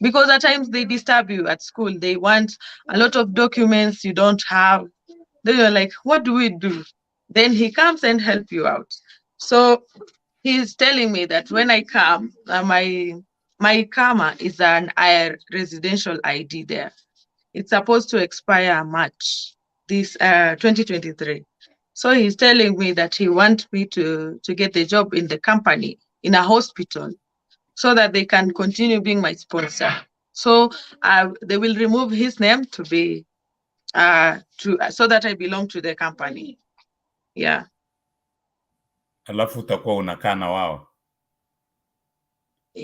Because at times they disturb you at school. They want a lot of documents you don't have. Then you're like, what do we do? Then he comes and help you out. So he's telling me that when I come, my karma is an residential ID there. It's supposed to expire March this 2023. So he's telling me that he wants me to get the job in the company in a hospital so that they can continue being my sponsor. So they will remove his name to be so that I belong to the company. Yeah. Alafu utakuwa unakaa na wao,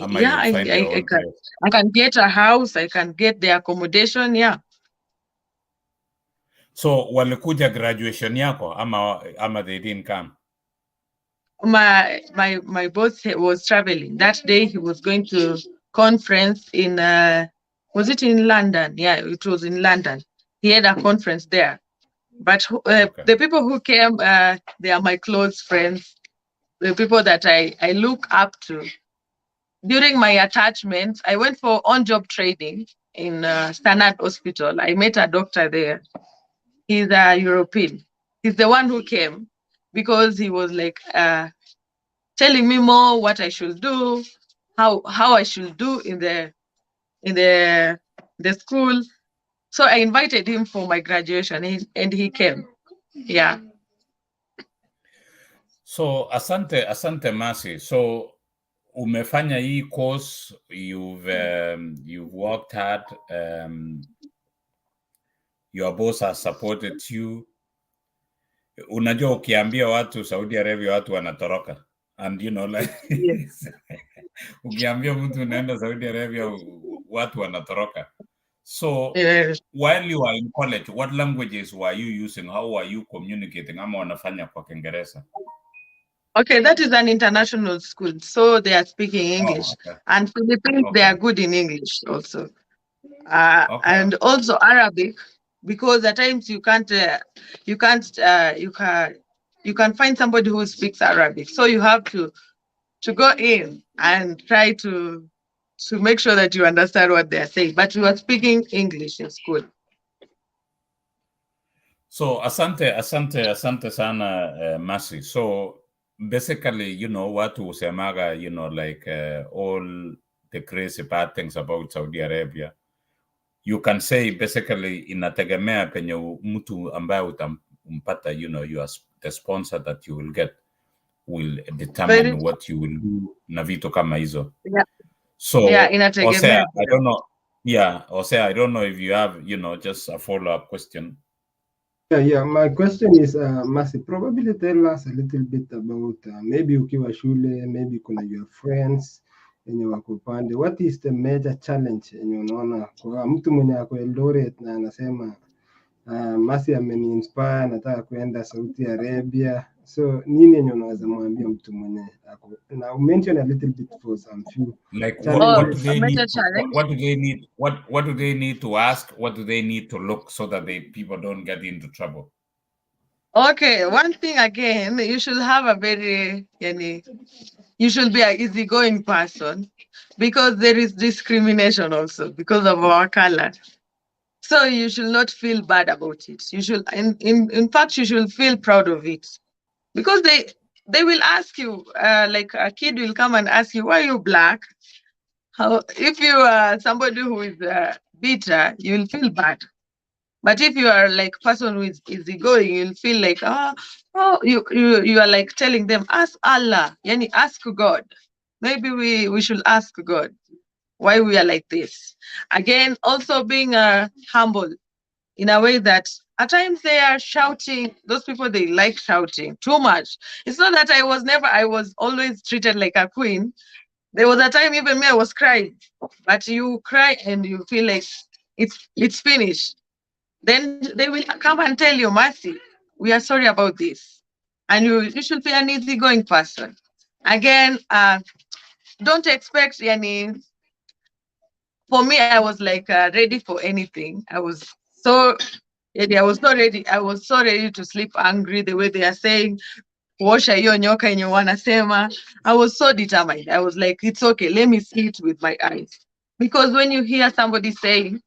ama Yeah, you'll find your own place? I can get a house, I can get the accommodation. Yeah. So walikuja graduation yako, ama they didn't come? My boss was traveling that day. He was going to conference in was it in London? Yeah, it was in London. He had a conference there. But Okay. the people who came, they are my close friends, the people that I look up to. During my attachment, I went for on-job training in Standard Hospital. I met a doctor there. He's a European. He's the one who came because he was like telling me more what I should do, how I should do in the school. So I invited him for my graduation, and he came. Yeah. So asante Mercy. So umefanya hii course, you've worked hard, your boss has supported you. Unajua ukiambia watu Saudi Arabia watu wanatoroka, and like Yes. ukiambia mtu unaenda Saudi Arabia watu wanatoroka. So Yes. while you are in college, what languages were you using? How were you communicating? Ama wanafanya kwa Kiingereza? Okay, that is an international school, so they are speaking English. Oh, okay. And Philippines, Okay. they are good in English also. Okay. And also Arabic, because at times you can find somebody who speaks Arabic. So you have to go in and try to make sure that you understand what they are saying. But we are speaking English in school. So asante sana Mercy. So basically, watu husemaga, like all the crazy bad things about Saudi Arabia. You can say basically inategemea penye mtu ambaye utampata, the sponsor that you will get will determine what you will do na vitu kama hizo. Yeah. So inategemea. I don't know. Yeah, I don't know if you have, just a follow-up question. Yeah. My question is, Mercy, probably tell us a little bit about maybe ukiwa shule, maybe kuna your friends yenye wako pande. What is the major challenge yenye unaona kwa mtu mwenye ako Eldoret na anasema Mercy ameni-inspire, nataka kuenda Saudi Arabia? So nini yenye unaweza mwambia mtu mwenye ako? Now mention a little bit for some few. Like what do they need? What do they need to ask? What do they need to look so that people don't get into trouble? Okay, one thing again, you should have you should be an easygoing person, because there is discrimination also because of our color. So you should not feel bad about it. You should, in fact, you should feel proud of it, because they will ask you, like a kid will come and ask you, why are you black? How, if you are somebody who is bitter, you'll feel bad. But if you are like person who is easygoing, you'll feel like, you are like telling them, ask Allah, yani ask God. Maybe we should ask God why we are like this. Again, also being humble in a way that at times they are shouting. Those people, they like shouting too much. It's not that I was always treated like a queen. There was a time even me, I was crying. But you cry and you feel like it's finished. Then they will come and tell you, Mercy, we are sorry about this. And you should be an easygoing person. Again, don't expect any. For me, I was like ready for anything. So I was not ready. I was so ready to sleep angry the way they are saying, kuosha hiyo nyoka yenye wanasema. I was so determined. I was like, it's okay, let me see it with my eyes. Because when you hear somebody saying,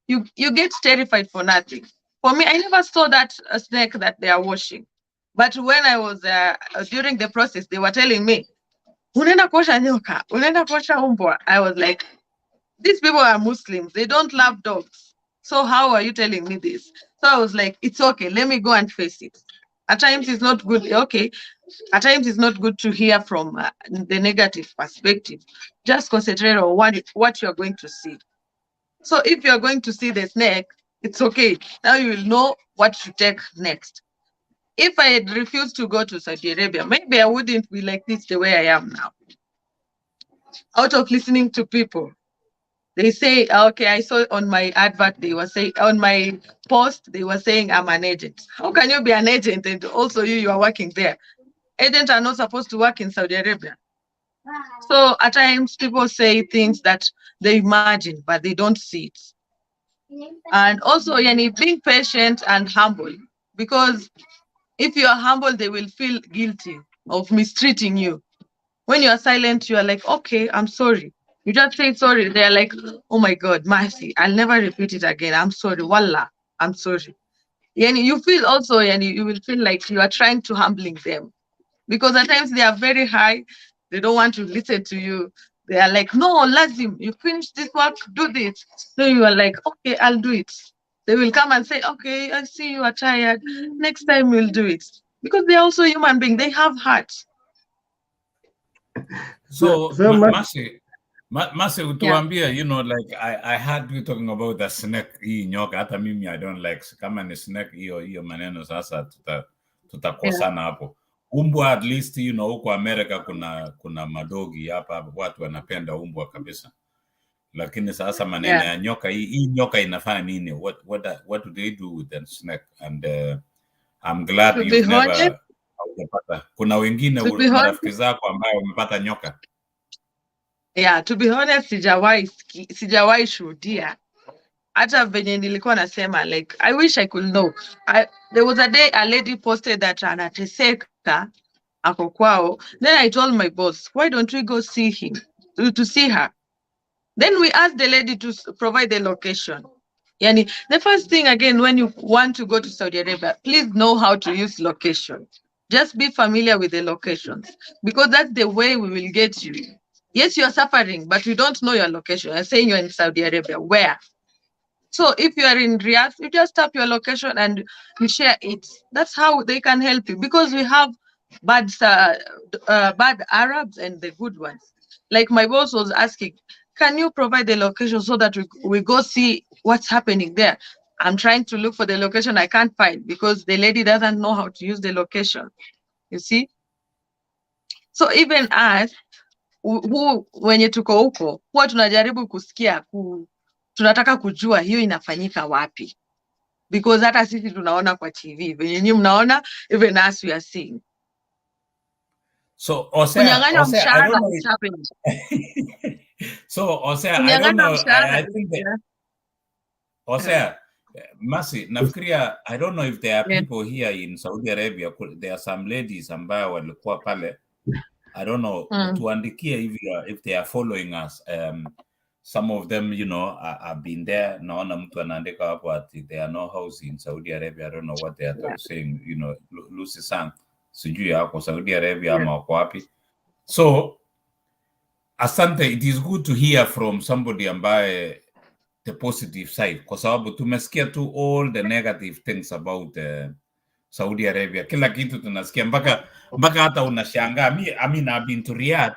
you get terrified for nothing. For me, I never saw that snake that they are washing. But when I was during the process, they were telling me, unaenda kuosha nyoka, unaenda kuosha umbwa. I was like, these people are Muslims. They don't love dogs. So how are you telling me this? So I was like, it's okay. Let me go and face it. At times it's not good. Okay. At times it's not good to hear from the negative perspective. Just concentrate on what you're going to see. So if you're going to see the snake, it's okay. Now you will know what to take next. If I had refused to go to Saudi Arabia, maybe I wouldn't be like this the way I am now. Out of listening to people, they say, okay, I saw on my advert, they were saying, on my post, they were saying I'm an agent. How can you be an agent and also you are working there? Agents are not supposed to work in Saudi Arabia. So at times people say things that they imagine, but they don't see it. And also, yani, being patient and humble, because if you are humble, they will feel guilty of mistreating you. When you are silent, you are like, okay, I'm sorry. You just say sorry. They're like, oh my God, Mercy, I'll never repeat it again. I'm sorry. Wallah, I'm sorry. Yani, you feel also, yani, you will feel like you are trying to humbling them. Because at times they are very high. They don't want to listen to you. They are like, no, Lazim, you finish this work, do this. So you are like, okay, I'll do it. They will come and say, okay, I see you are tired. Next time we'll do it. Because they're also human beings. They have hearts. So, Mercy, Yeah. utuambia, you know, like I heard you talking about the snake hii nyoka. Hata mimi I don't like, kama ni snake hiyo maneno sasa tutakosana hapo. Umbwa at least, you know, huko America kuna madogi hapa, watu wanapenda umbwa kabisa. Lakini sasa maneno ya nyoka, hii nyoka inafanya nini? What do they do with the snake? And I'm glad you've never umepata. Kuna wengine marafiki zako ambao wamepata nyoka. Yeah, to be honest, sijawahi shuhudia. Hata venye nilikuwa nasema, like, I wish I could know. There was a day a lady posted that anateseka ako kwao. Then I told my boss, why don't we go see him, to see her? Then we asked the lady to provide the location. Yani, the first thing again, when you want to go to Saudi Arabia, please know how to use location. Just be familiar with the locations, because that's the way we will get you. Yes, you're suffering, but we don't know your location. I'm saying you're in Saudi Arabia. Where? So if you are in Riyadh, you just tap your location and you share it. That's how they can help you, because we have bad Arabs and the good ones. Like my boss was asking, can you provide the location so that we go see what's happening there? I'm trying to look for the location I can't find because the lady doesn't know how to use the location. You see? So even us, wenye tuko huko, huwa tunajaribu kusikia, tunataka kujua hiyo inafanyika wapi, because hata sisi tunaona kwa TV venye nyinyi mnaona, even us we are seeing. So Osea, I don't know. So Osea, I don't know. I think that Osea, Mercy, nafikiria, I don't know if there are people here in Saudi Arabia. There are some ladies ambao walikuwa pale. I don't know, tuandikie if they are following us. some of them, you know, I've been there. Naona mtu anaandika hapo ati there are no house in Saudi Arabia. I don't know what they are saying. You know, Lucy Sang, sijui yako Saudi Arabia ama wako wapi. So, asante, it is good to hear from somebody ambaye the positive side, kwa sababu tumesikia tu all the negative things about Saudi Arabia. Kila kitu tunasikia mpaka hata unashangaa. I mean, I've been to Riyadh,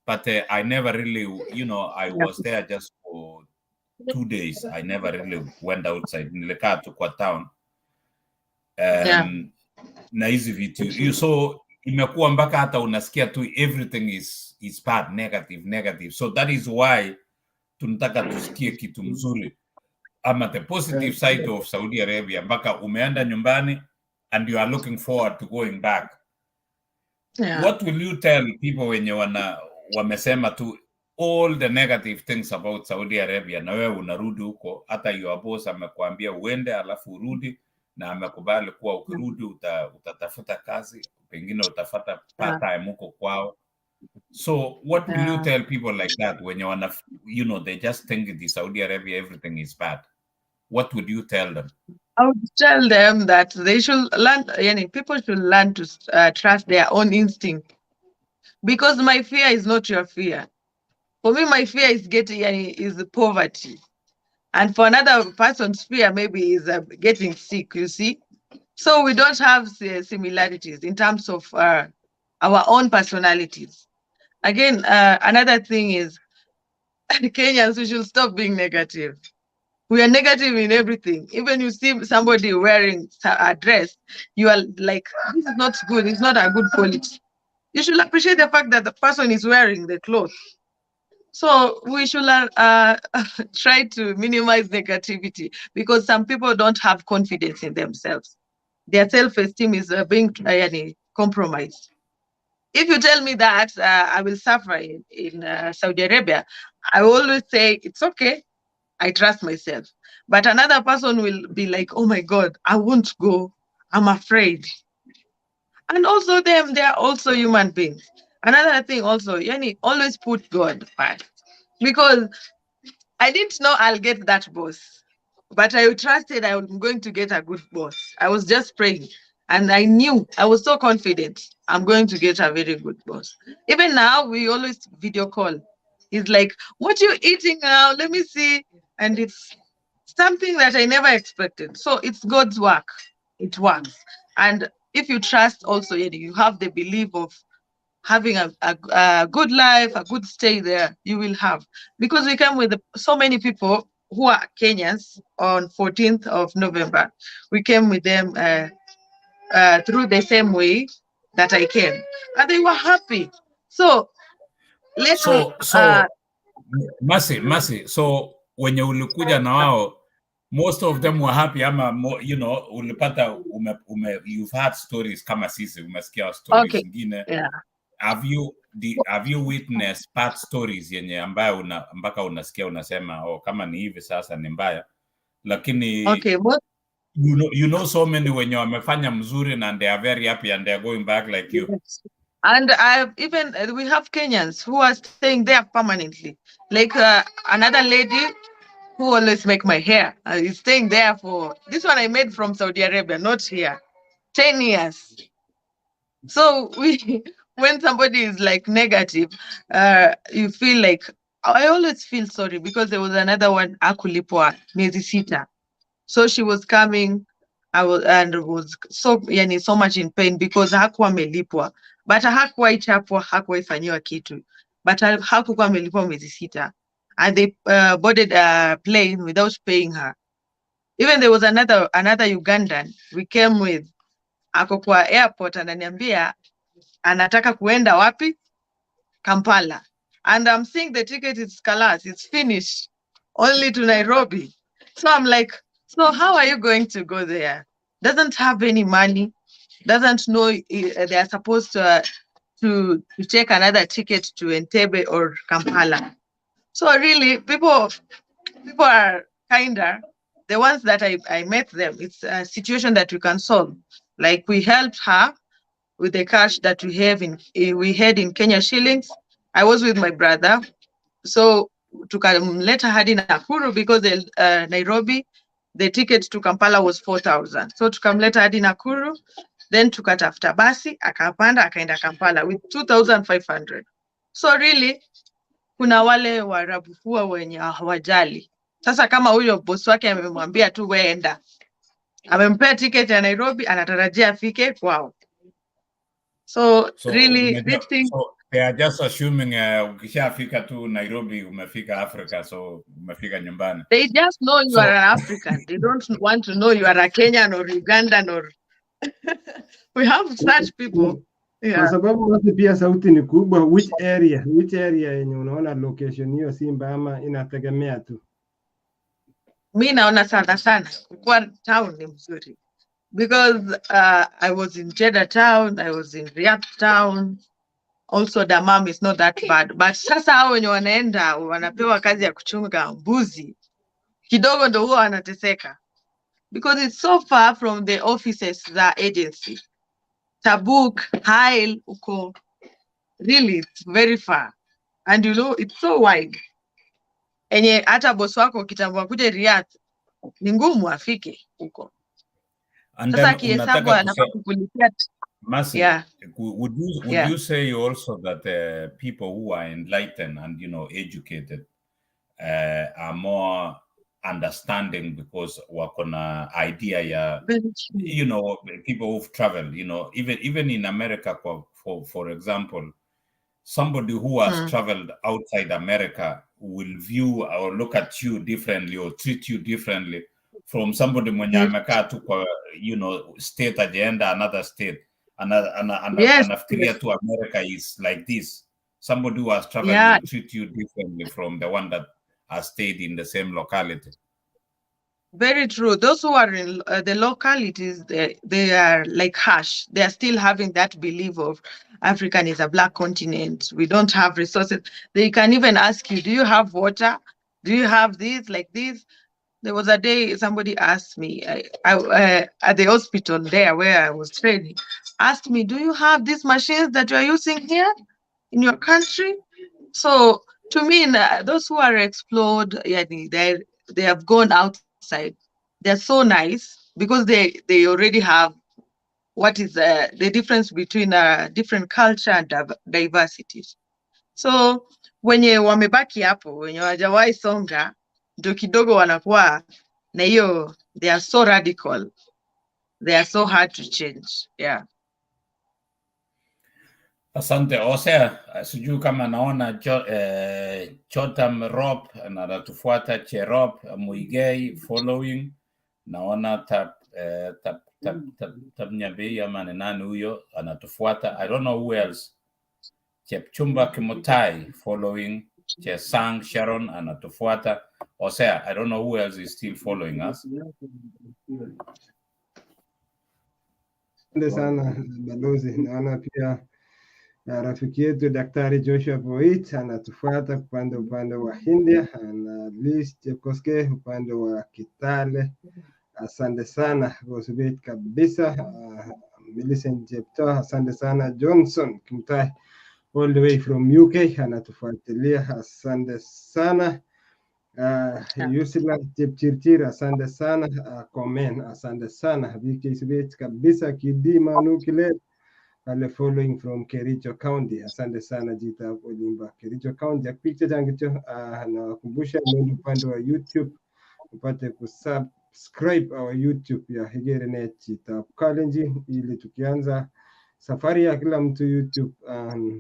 but I never really, you know, I was there just for 2 days. I never really went outside. Nilikaa tu kwa town. Na hizi vitu. So imekuwa mpaka hata unasikia tu everything is bad, negative. So that is why tunataka tusikie kitu mzuri ama the positive side of Saudi Arabia, mpaka umeenda nyumbani and you are looking forward to going back. What will you tell people wenye wamesema tu all the negative things about Saudi Arabia, na wewe unarudi huko, hata your boss amekuambia uende alafu urudi, na amekubali kuwa ukirudi utatafuta kazi, pengine utafata part time huko kwao. So what will you tell people like that when you know, they just think in Saudi Arabia everything is bad? What would you tell them? I would tell them that they should learn, people should learn to trust their own instinct. Because my fear is not your fear. For me, my fear is is poverty. And for another person's fear, maybe is getting sick, you see. So we don't have similarities in terms of our own personalities. Again, another thing is Kenyans, we should stop being negative. We are negative in everything. Even you see somebody wearing a dress, you are like, this is not good. It's not a good quality. You should appreciate the fact that the person is wearing the clothes. So we should try to minimize negativity, because some people don't have confidence in themselves. Their self-esteem is being compromised. If you tell me that I will suffer in Saudi Arabia, I always say, it's okay. I trust myself. But another person will be like, oh my God, I won't go. I'm afraid. And also they are also human beings. Another thing also, always put God first. Because I didn't know I'll get that boss, but I trusted I'm going to get a good boss. I was just praying, and I knew, I was so confident I'm going to get a very good boss. Even now, we always video call. He's like, what you eating now? Let me see. And it's something that I never expected. So it's God's work. It works. And if you trust also, you have the belief of having a good life, a good stay there, you will have. Because we came with so many people who are Kenyans on 14th of November. We came with them through the same way that I came. And they were happy. So, Mercy. So, when you ulikuja na wao, most of them were happy, ama you know, ulipata you've had stories kama sisi, umesikia stories zingine. Yeah. Have you witnessed part stories yenye ambayo mpaka unasikia unasema, oh, kama ni hivi sasa ni mbaya, lakini you know so many wenye wamefanya mzuri and they are very happy and they are going back like you. Yes. And we have Kenyans who are staying there permanently. Like another lady who always make my hair is staying there for, this one I made from Saudi Arabia, not here, 10 years. So when somebody is like negative, you feel like, I always feel sorry, because there was another one, Akulipwa, miezi sita. So she was coming, was so much in pain because hakuwa amelipwa, but hakuwa ichapwa, hakuwa ifanyiwa kitu, but hakuwa amelipwa miezi sita, and they boarded a plane without paying her. Even there was another Ugandan we came with, ako kwa airport, ananiambia anataka kuenda wapi? Kampala. And I'm seeing the ticket is Kalas, it's finished, only to Nairobi. So I'm like, so how are you going to go there? Doesn't have any money, doesn't know they are supposed to take another ticket to Entebbe or Kampala. So really, people are kinder. The ones that I met them, it's a situation that we can solve. Like we helped her with the cash that we had in Kenya shillings. I was with my brother. So tukamleta hadi Nakuru because Nairobi the ticket to Kampala was 4,000. So tukamleta hadi Nakuru, then tukatafuta basi akapanda akaenda Kampala with 2,500. So really kuna wale Waarabu huwa wenye hawajali. Sasa kama huyo boss wake amemwambia tu weenda, amempea ticket ya Nairobi, anatarajia afike kwao. So really this thing, so they are just assuming ukishafika tu Nairobi umefika Africa, so umefika nyumbani. They just know you are an African. They don't want to know you are a Kenyan or Ugandan or we have such people. Kwa sababu basi pia sauti ni kubwa. Which area yenye unaona location hiyo Simba ama inategemea tu? Mimi naona sana kwa town ni mzuri. Because I was in Jeddah town, I was in Riyadh town. Also Damam is not that bad. But sasa hao wenye wanaenda wanapewa kazi ya kuchunga mbuzi, kidogo ndo huwa wanateseka. Because it's so far from the offices za agency. Tabuk, Hail, uko. Really, it's very far. And you know, it's so wide. Enye hata boss wako kitambua kuja Riyadh, ni ngumu afike uko. Sasa kihesabu anafaa kukulipia. Yeah. Would you say also that people who are enlightened and educated are more understanding because wakona idea people who've traveled, even in America, for example, somebody who has traveled outside America will view or look at you differently or treat you differently from somebody mwenye amekaa tu kwa state agenda, another state, anafikiria tu America is like this. Somebody who has traveled will treat you differently from the one that has stayed in the same locality. Very true. Those who are in the localities, they are like harsh. They are still having that belief of African is a black continent. We don't have resources. They can even ask you, do you have water? Do you have this, like this? There was a day somebody asked me, I at the hospital there where I was training, asked me, do you have these machines that you're using here in your country? So to me, those who are explored, they have gone outside. They're so nice because they already have what is the difference between different culture and diversities. So wenye wamebaki hapo, wenye hawajawahi songa, ndio kidogo wanakuwa na hiyo, they are so radical. They are so hard to change. Yeah. Asante. Osea, sijui kama naona Chotam Rob anatufuata, Cherop Muigei following. Naona Tabnyabei ama nani huyo anatufuata. I don't know who else. Chepchumba Kimotai following. Chesang Sharon anatufuata. Osea, I don't know who else is still following us. Asante sana balozi. Naona pia rafiki yetu Daktari Joshua Boit anatufuata upande wa India, na Liz Chepkoske upande wa Kitale. Asante sana Gosbet kabisa. Millicent Jepto, asante sana. Johnson Kimtai all the way from UK anatufuatilia, asante sana. Yusila Chepchirchir, asante sana. Komen, asante sana. VKSBet kabisa. Kidi Manu Kile following from Kericho County, asante sana Chitab Olimba, Kericho County. Picture changicho na kumbusha mwendo upande wa YouTube upate kusubscribe our YouTube ya Igere Nee Chitab Kalenjin, ili tukianza safari ya kila mtu YouTube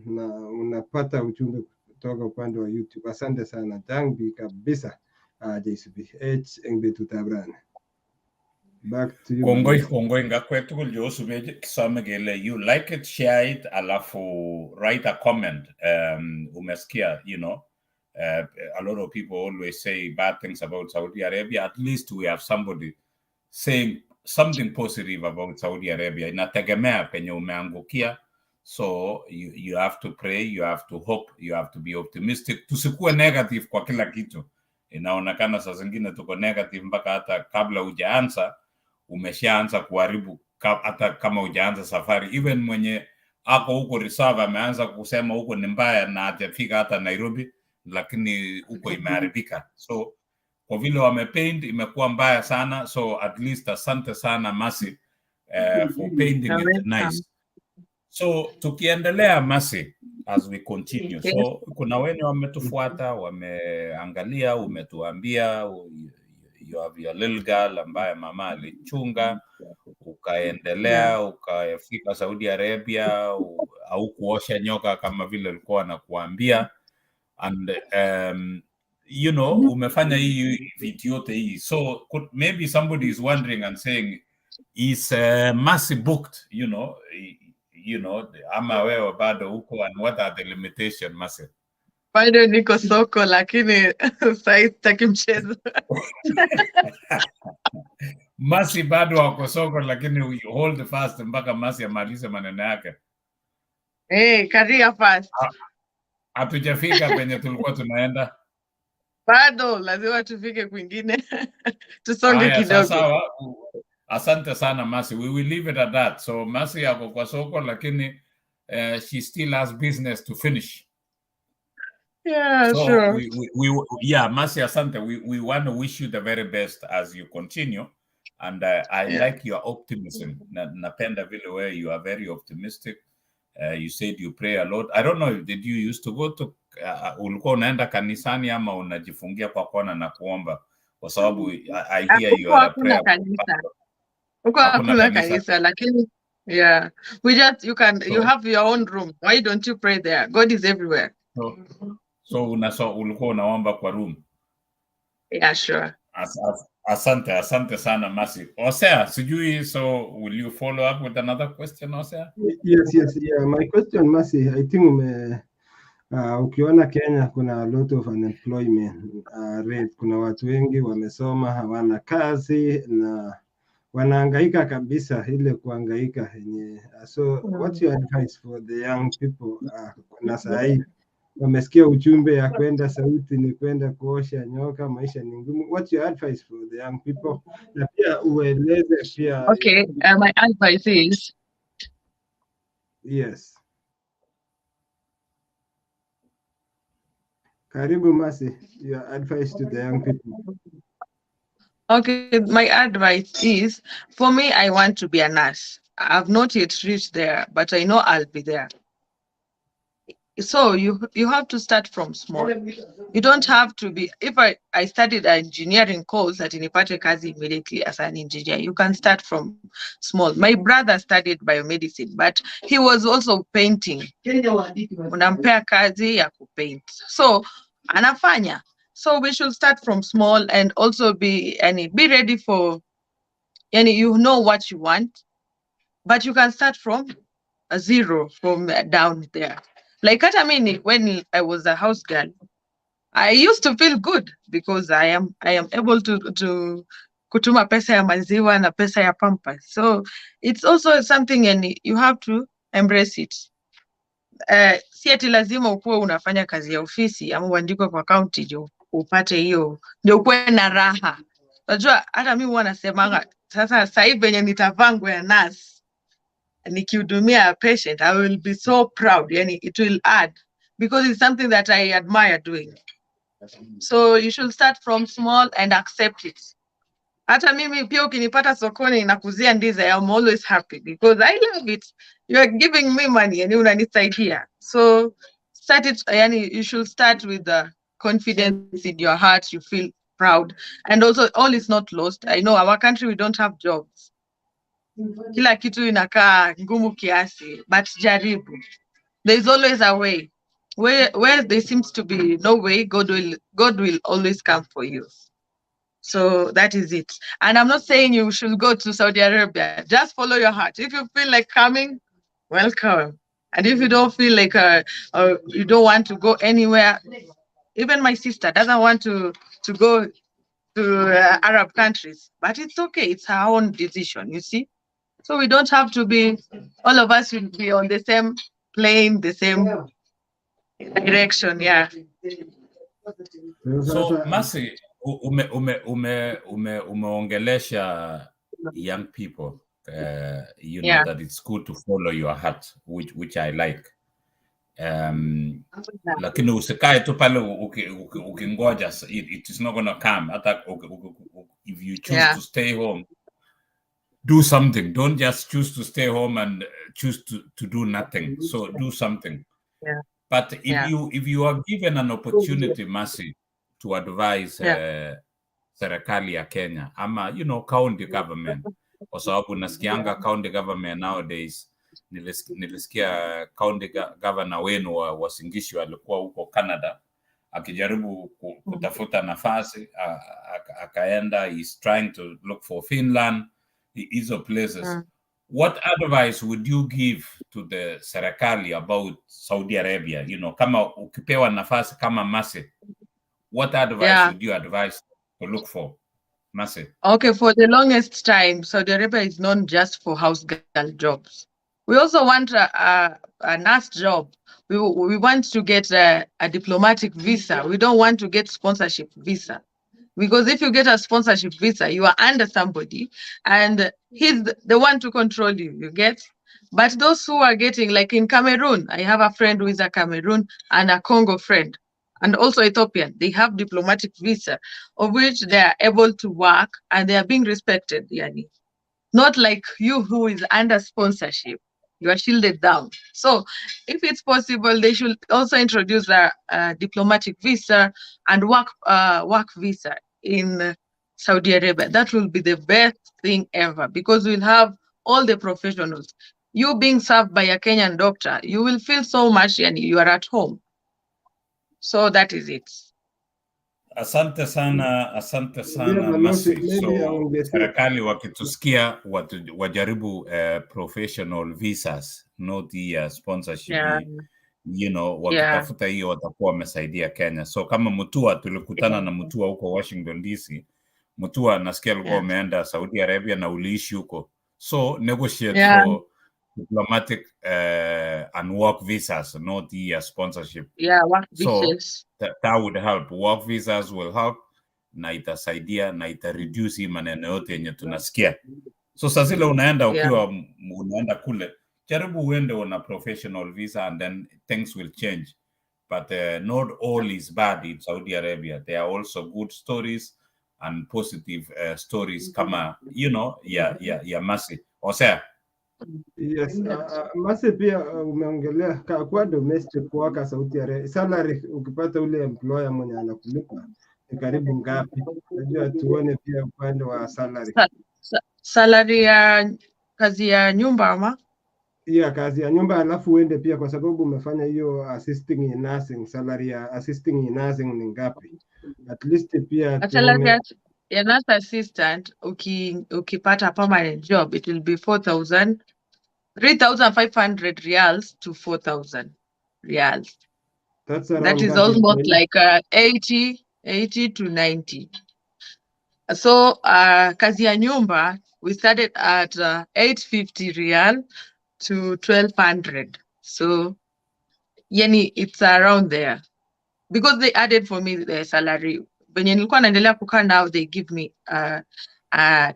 na unapata ujumbe kutoka upande wa YouTube. Asante sana Jangbi kabisa. JCBH Engbetu Tabrane. Back to you. Kongoi ngakwetu kuliosubiri kisome gele. You like it, share it, alafu write a comment. Umesikia, a lot of people always say bad things about Saudi Arabia. At least we have somebody saying something positive about Saudi Arabia. Inategemea penye umeangukia. So you have to pray, you have to hope, you have to be optimistic. Tusikuwe negative kwa kila kitu. Inaonekana saa zingine tuko negative mpaka hata kabla hujaanza umeshaanza kuharibu, hata kama hujaanza safari. Even mwenye ako huko reserve ameanza kusema huko ni mbaya na hajafika hata Nairobi, lakini uko imeharibika. So kwa vile wamepaint imekuwa mbaya sana, so at least asante sana Mercy for painting it nice. So tukiendelea Mercy, as we continue. So kuna wenye wametufuata, wameangalia, umetuambia you have your little girl ambaye mama alichunga, ukaendelea ukafika Saudi Arabia, au kuosha nyoka kama vile alikuwa anakuambia, and you know, umefanya hii vitu yote hii. So maybe somebody is wondering and saying, is Mercy booked, you know, ama wewe bado huko, and what are the limitations, Mercy? Bado niko soko lakini sasa sitaki mchezo. Mercy bado wako soko lakini we hold fast mpaka Mercy amalize maneno yake. Career fast. Hatujafika penye tulikuwa tunaenda. Bado lazima tufike kwingine. Tusonge kidogo. Sawa. Asante sana Mercy. We will leave it at that. So Mercy yako kwa soko lakini she still has business to finish. Yeah, so sure. Yeah, Mercy, asante. We want to wish you the very best as you continue. And I like your optimism. Napenda vile where you are very optimistic. You said you pray a lot. I don't know, did you used to go to ulikuwa unaenda kanisani ama unajifungia kwa kona na kuomba? Kwa sababu I hear you are a prayer. Uko hakuna kanisa lakini we just you have your own room. Why don't you pray there? God is everywhere. So ulikuwa unaomba kwa room? Yeah, sure. Asante sana Mercy. Osea, sijui, so will you follow up with another question, Osea? Yes. Yeah. My question, Mercy, I think ukiona Kenya kuna a lot of unemployment rate. Kuna watu wengi wamesoma hawana kazi na wanahangaika kabisa, ile kuhangaika yenye. So what's your advice for the young people? Na sahi wamesikia ujumbe ya kwenda Sauti ni kwenda kuosha nyoka, maisha ni ngumu. What's your advice for the young people? Na pia ueleze pia. Okay, my advice is. Yes. Karibu Mercy, your advice to the young people. Okay, my advice is, for me, I want to be a nurse. I've not yet reached there, but I know I'll be there. So you have to start from small. You don't have to be, if I studied engineering course at nipate kazi immediately as an engineer. You can start from small. My brother studied biomedicine, but he was also painting. Unampea kazi ya kupaint. So anafanya. So we should start from small and also be ready for, you know what you want, but you can start from a zero, from down there. Like when I was a house girl, I used to feel good because I am able to kutuma pesa ya maziwa na pesa ya pampers. So it's also something, and you have to embrace it. Si ati lazima ukuwe unafanya kazi ya ofisi ama uandikwe kwa county ndio upate hiyo, ndio ukuwe na raha. Unajua hata mimi huwa nasemanga sasa hivi venye nitavangwa ya nurse nikihudumia a patient, I will be so proud. It will add, because it's something that I admire doing. So you should start from small and accept it. Hata mimi pia ukinipata sokoni nakuzia ndizi, I'm always happy because I love it. You are giving me money and unanisaidia. So start it, you should start with the confidence in your heart. You feel proud, and also all is not lost. I know our country, we don't have jobs. Kila kitu inakaa ngumu kiasi, but jaribu. There is always a way. Where there seems to be no way, God will always come for you. So that is it. And I'm not saying you should go to Saudi Arabia. Just follow your heart. If you feel like coming, welcome. And if you don't feel like you don't want to go anywhere, even my sister doesn't want to go to Arab countries, but it's okay. It's her own decision, you see. So we don't have to be, all of us should be on the same plane, the same direction, yeah. So Mercy, umeongelesha young people, you know, that it's good to follow your heart, which I like. Lakini usikae tu pale ukingoja, it is not going to come. Hata if you choose to stay home, do something. Don't just choose to stay home and choose to do nothing. So do something. But if you are given an opportunity, Mercy, to advise serikali ya Kenya ama county government, kwa sababu nasikianga county government nowadays, nilisikia county governor wenu wa Uasin Gishu alikuwa huko Canada akijaribu kutafuta nafasi, akaenda, he's trying to look for Finland, hizo places. What advice would you give to the serikali about Saudi Arabia? Kama ukipewa nafasi kama Mercy, what advice would you advise to look for, Mercy? Okay, for the longest time, Saudi Arabia is known just for house girl jobs. We also want a nurse job. We want to get a diplomatic visa. We don't want to get sponsorship visa. Because if you get a sponsorship visa, you are under somebody and he's the one to control you, you get? But those who are getting, like in Cameroon, I have a friend who is a Cameroon and a Congo friend, and also Ethiopian. They have diplomatic visa, of which they are able to work and they are being respected. Yani. Not like you who is under sponsorship. You are shielded down. So if it's possible, they should also introduce a diplomatic visa and work visa in Saudi Arabia. That will be the best thing ever because we'll have all the professionals. You being served by a Kenyan doctor, you will feel so much and you are at home. So that is it. Asante sana Mercy. So serikali wakitusikia wajaribu professional visas, not the sponsorship. Wakitafuta hiyo watakuwa wamesaidia Kenya. So kama Mutua, tulikutana na Mutua huko Washington DC. Mutua nasikia alikuwa ameenda Saudi Arabia na uliishi huko. So negotiate for diplomatic and work visas, not the sponsorship. Work visas. That would help. Work visas will help, na itasaidia na ita-reduce hii maneno yote yenye tunasikia. So sasa zile unaenda ukiwa unaenda kule, jaribu uende on a professional visa and then things will change. But not all is bad in Saudi Arabia. There are also good stories and positive stories kama, ya Mercy. Osea? Yes, Mercy pia umeongelea kwa domestic worker Saudi Arabia. Salary ukipata ule employer mwenye anakulipa ni karibu ngapi? Najua tuone pia upande wa salary. Salary ya kazi ya nyumba ama? Kazi ya nyumba, alafu uende pia kwa sababu umefanya hiyo assisting in nursing, salary ya assisting in nursing ni ngapi? At least pia salary ya nurse assistant ukipata permanent job it will be 3,500 riyals to 4,000 riyals. That is almost like 80 to 90. So kazi ya nyumba we started at 850 riyal to 1,200. So yani it's around there because they added for me the salary. When nilikuwa naendelea kukaa now, they give me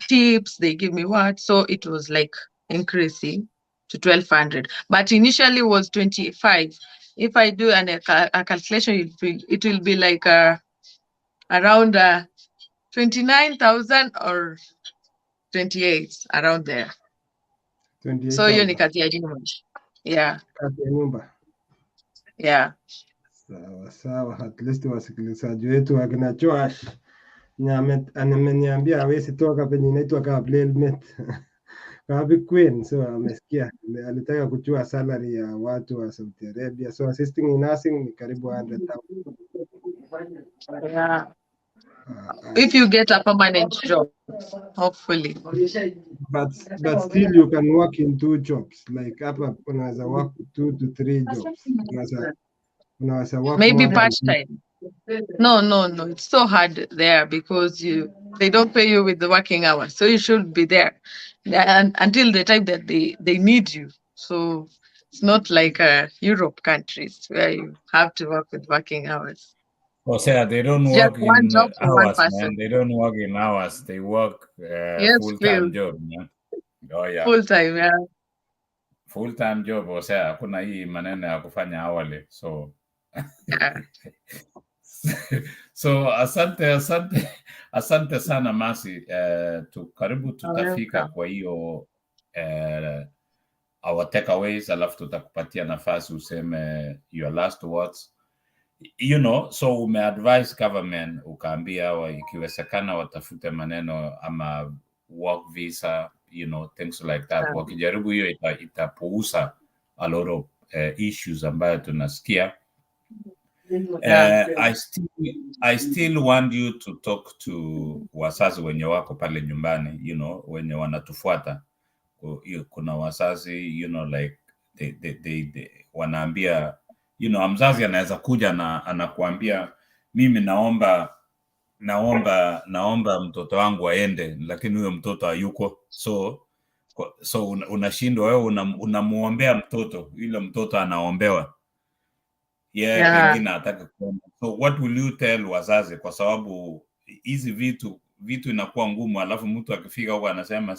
tips, they give me what, so it was like increasing to 1,200. But initially was 25. If I do a calculation, it will be like around 29,000 or 28, around there. 28. So hiyo ni kazi ya nyumba. Kazi ya nyumba. Sawa, at least wasikilizaji wetu wakina Joash ameniambia hawezi toka penye inaitwa Kabelmet Kabi Queen, so amesikia alitaka kujua salary ya watu wa Saudi Arabia. So assisting in nursing ni karibu 100,000. If you get a permanent job, hopefully. But still you can work in 2 jobs. Like hapa unaweza work 2 to 3 jobs. Unaweza work maybe part time. No. It's so hard there because they don't pay you with the working hours. So you should be there until the time that they need you. So it's not like Europe countries where you have to work with working hours. They don't work in hours, man. They don't work in hours. They work full-time job, man. Full-time, full time job, osea hakuna hii maneno ya kufanya awali. So so asante sana Masi. Karibu tutafika kwa hiyo our takeaways, alafu tutakupatia nafasi useme your last words. You know, so umeadvise government ukaambia ikiwezekana watafute maneno ama work visa, you know, things like that. Wakijaribu hiyo itapuuza a lot of issues ambayo tunasikia. I still want you to talk to wazazi wenye wako pale nyumbani, you know, wenye wanatufuata. Kuna wazazi, you know, like they wanaambia, you know, mzazi anaweza kuja na anakuambia mimi naomba mtoto wangu aende, lakini huyo mtoto hayuko. So unashindwa wewe unamuombea mtoto, ile mtoto anaombewa. Pengine ataka kuona. So what will you tell wazazi, kwa sababu hizi vitu inakuwa ngumu, alafu mtu akifika huko anasema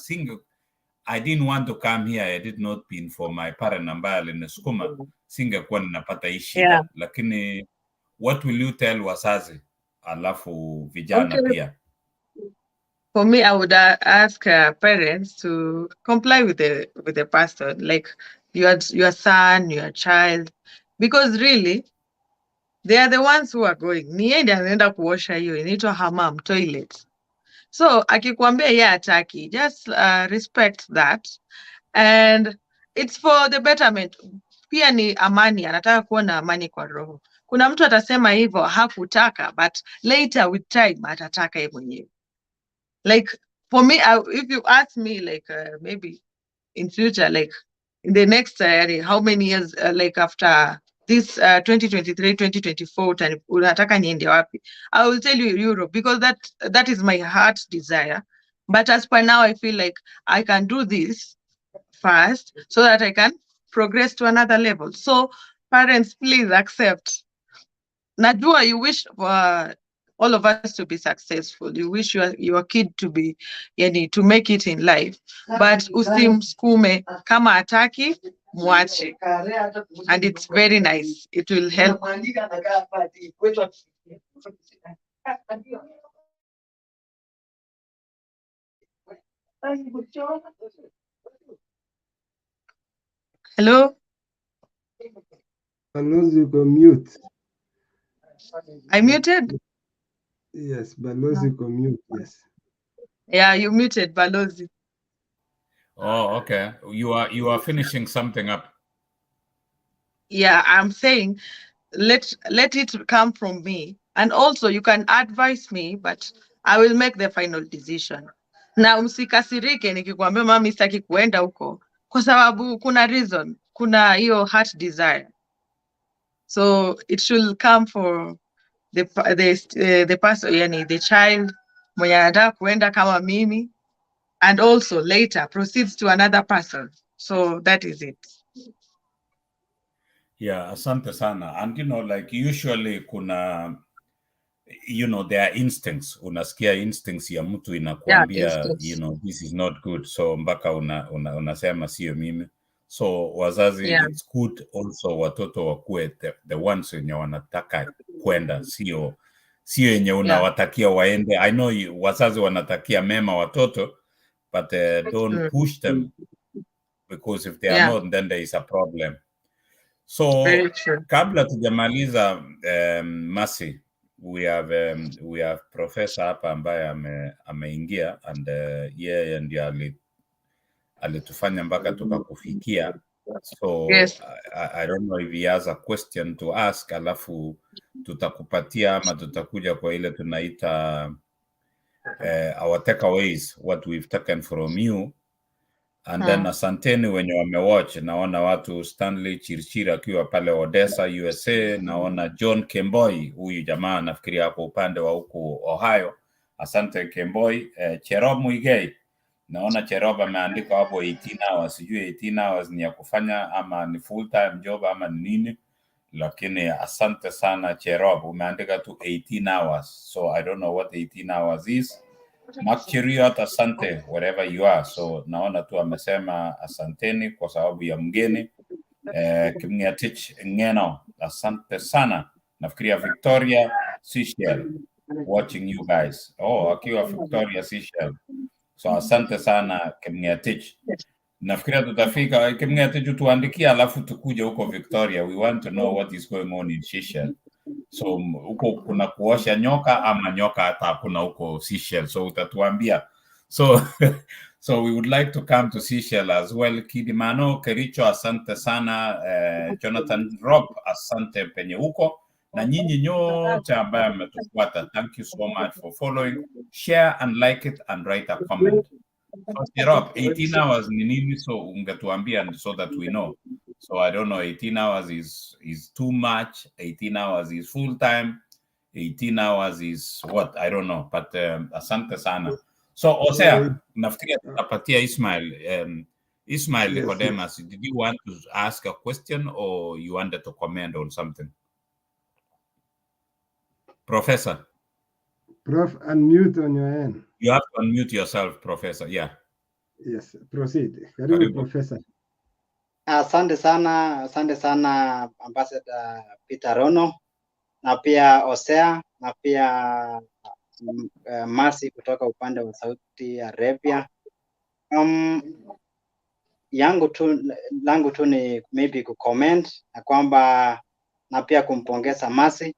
I didn't want to come here, I did not been for my parent ambaye alinisukuma, singekuwa ninapata hii shida. Lakini what will you tell wazazi alafu vijana pia? For me, I would ask parents to comply with the pastor, like your son, your child, because really they are the ones who are going. Niende anaenda kuosha hiyo inaitwa hammam, toilet. So akikwambia yeye ataki, just respect that, and it's for the betterment. Pia ni amani, anataka kuona amani kwa roho. Kuna mtu atasema hivyo hakutaka, but later with time atataka yeye mwenyewe. Like for me, if you ask me, like maybe in future, like in the next how many years, like after this 2023, 2024, unataka niende wapi? I will tell you Europe, because that is my heart's desire. But as per now, I feel like I can do this first so that I can progress to another level. So parents, please accept. Najua you wish for all of us to be successful. You wish your kid to be, to make it in life. But usimskume, kama ataki, mwache. And it's very nice. It will help. Hello? Balozi, you go mute. I muted? Yes, Balozi, you go mute, yes. Yeah, you muted, Balozi. Oh, okay. You are finishing something up. Yeah, I'm saying let it come from me. And also you can advise me, but I will make the final decision. Na msikasirike nikikwambia mami sitaki kuenda huko, kwa sababu kuna reason, kuna hiyo heart desire. So it should come for the person, the child mwenye anataka kuenda kama mimi, and also later proceeds to another person. So that is it. Yeah, asante sana. And you know, like usually kuna, you know, there are instincts. Unasikia instincts ya mtu inakuambia, you know, this is not good. So mpaka unasema sio mimi. So wazazi, it's good also watoto wakuwe the ones wenye wanataka kwenda, sio yenye unawatakia waende. I know wazazi wanatakia mema watoto, but don't push them, because if they are not, then there is a problem. So kabla tujamaliza, Masi, we have professor hapa ambaye ameingia, and yeye ndio alitufanya mpaka tukakufikia. So I don't know if he has a question to ask, alafu tutakupatia ama tutakuja kwa ile tunaita our takeaways, what we've taken from you. And then asanteni wenye wamewatch. Naona watu Stanley Chirchir akiwa pale Odessa, USA. Naona John Kemboi, huyu jamaa nafikiria hapo upande wa huku Ohio. Asante Kemboi. Cherob Muigei, naona Cherob ameandika hapo 18 hours. Sijui 18 hours ni ya kufanya ama ni full time job ama ni nini, lakini asante sana Cherob, umeandika tu 18 hours. So I don't know what 18 hours is, Makchiriot asante wherever you are. So naona tu amesema asanteni kwa sababu ya mgeni. Kimngetich ngeno, asante sana. Nafikiria Victoria Seychelles watching you guys. Oh, akiwa Victoria Seychelles. So asante sana Kimngetich. Nafikiria tutafika Kimngetich, tuandikia alafu tukuje huko Victoria. We want to know what is going on in Seychelles. So huko kuna kuosha nyoka ama nyoka hata hakuna huko Seychelles, so utatuambia. So so we would like to come to Seychelles as well. Kidimano Kericho, asante sana. Jonathan Rob, asante penye huko, na nyinyi nyote ambaye mmetufuata, thank you so much for following. Share and like it and write a comment. So Rob, 18 hours ni nini? So ungetuambia so that we know. So I don't know, 18 hours is too much, 18 hours is full time, 18 hours is what? I don't know, but asante sana. So Osea, nafikiria tutapatia Ismail. Ismail Nicodemus, did you want to ask a question or you wanted to comment on something? Professor. Prof, unmute on your end. You have to unmute yourself, Professor. Yeah. Yes, proceed. Karibu, Professor. Asante sana Ambassador Peter Rono, na pia Osea, na pia Mercy kutoka upande wa Saudi Arabia. Langu tu ni maybe kucomment na kwamba na pia kumpongeza Mercy.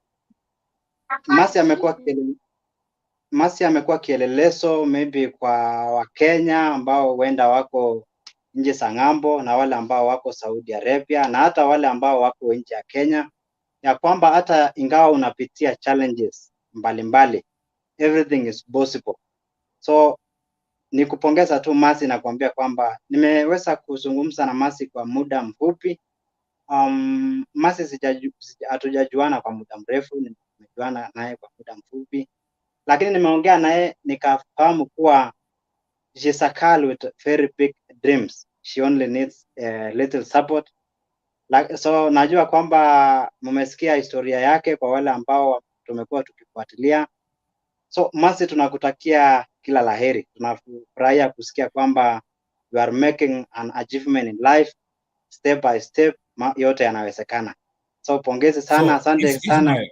Mercy amekuwa kielelezo maybe kwa Wakenya ambao huenda wako nje za ng'ambo na wale ambao wako Saudi Arabia na hata wale ambao wako nje ya Kenya, ya kwamba hata ingawa unapitia challenges mbalimbali, everything is possible. So ni kupongeza tu Mercy na kuambia kwamba nimeweza kuzungumza na Mercy kwa muda mfupi. Mercy hatujajuana kwa muda mrefu, nimejuana naye kwa muda mfupi, lakini nimeongea naye nikafahamu kuwa she's a girl with very big dreams. She only needs a little support. So najua kwamba mmesikia historia yake kwa wale ambao tumekuwa tukifuatilia. So Mercy, tunakutakia kila laheri. Tunafurahia kusikia kwamba you are making an achievement in life step by step, yote yanawezekana. So pongezi sana, asante sana.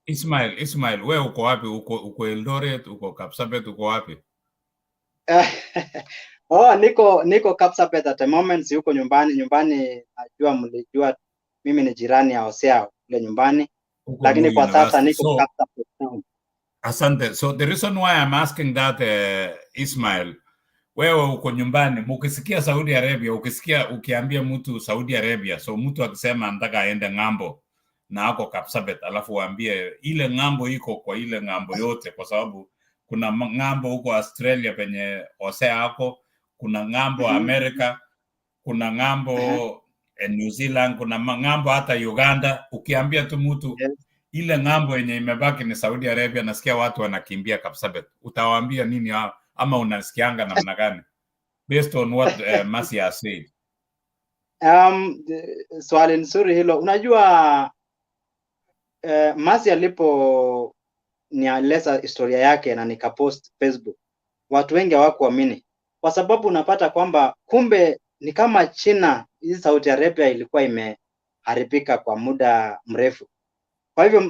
Ismail, wewe uko wapi? Uko Eldoret, uko Kapsabet, uko wapi? Niko Kapsabet at the moment, si huko nyumbani. Najua mlijua mimi ni jirani ya Osea kule nyumbani. Lakini kwa sasa niko Kapsabet town. Asante. So the reason why I'm asking that, Ismail, wewe uko nyumbani, mukisikia Saudi Arabia, ukiambia mtu Saudi Arabia, so mtu akisema anataka aende ng'ambo na ako Kapsabet, alafu waambie ile ng'ambo iko kwa ile ng'ambo yote, kwa sababu kuna ng'ambo huko Australia penye Osea ako, kuna ng'ambo Amerika, kuna ng'ambo New Zealand, kuna ng'ambo hata Uganda. Ukiambia tu mtu ile ng'ambo yenye imebaki ni Saudi Arabia, nasikia watu wanakimbia Kapsabet, utawaambia nini ama unasikianga namna gani based on what Mercy has said? Swali nzuri hilo. Unajua Mercy alipo nieleza historia yake na nikapost Facebook, watu wengi hawakuamini, kwa sababu unapata kwamba kumbe ni kama China, hii Saudi Arabia ilikuwa imeharibika kwa muda mrefu. Kwa hivyo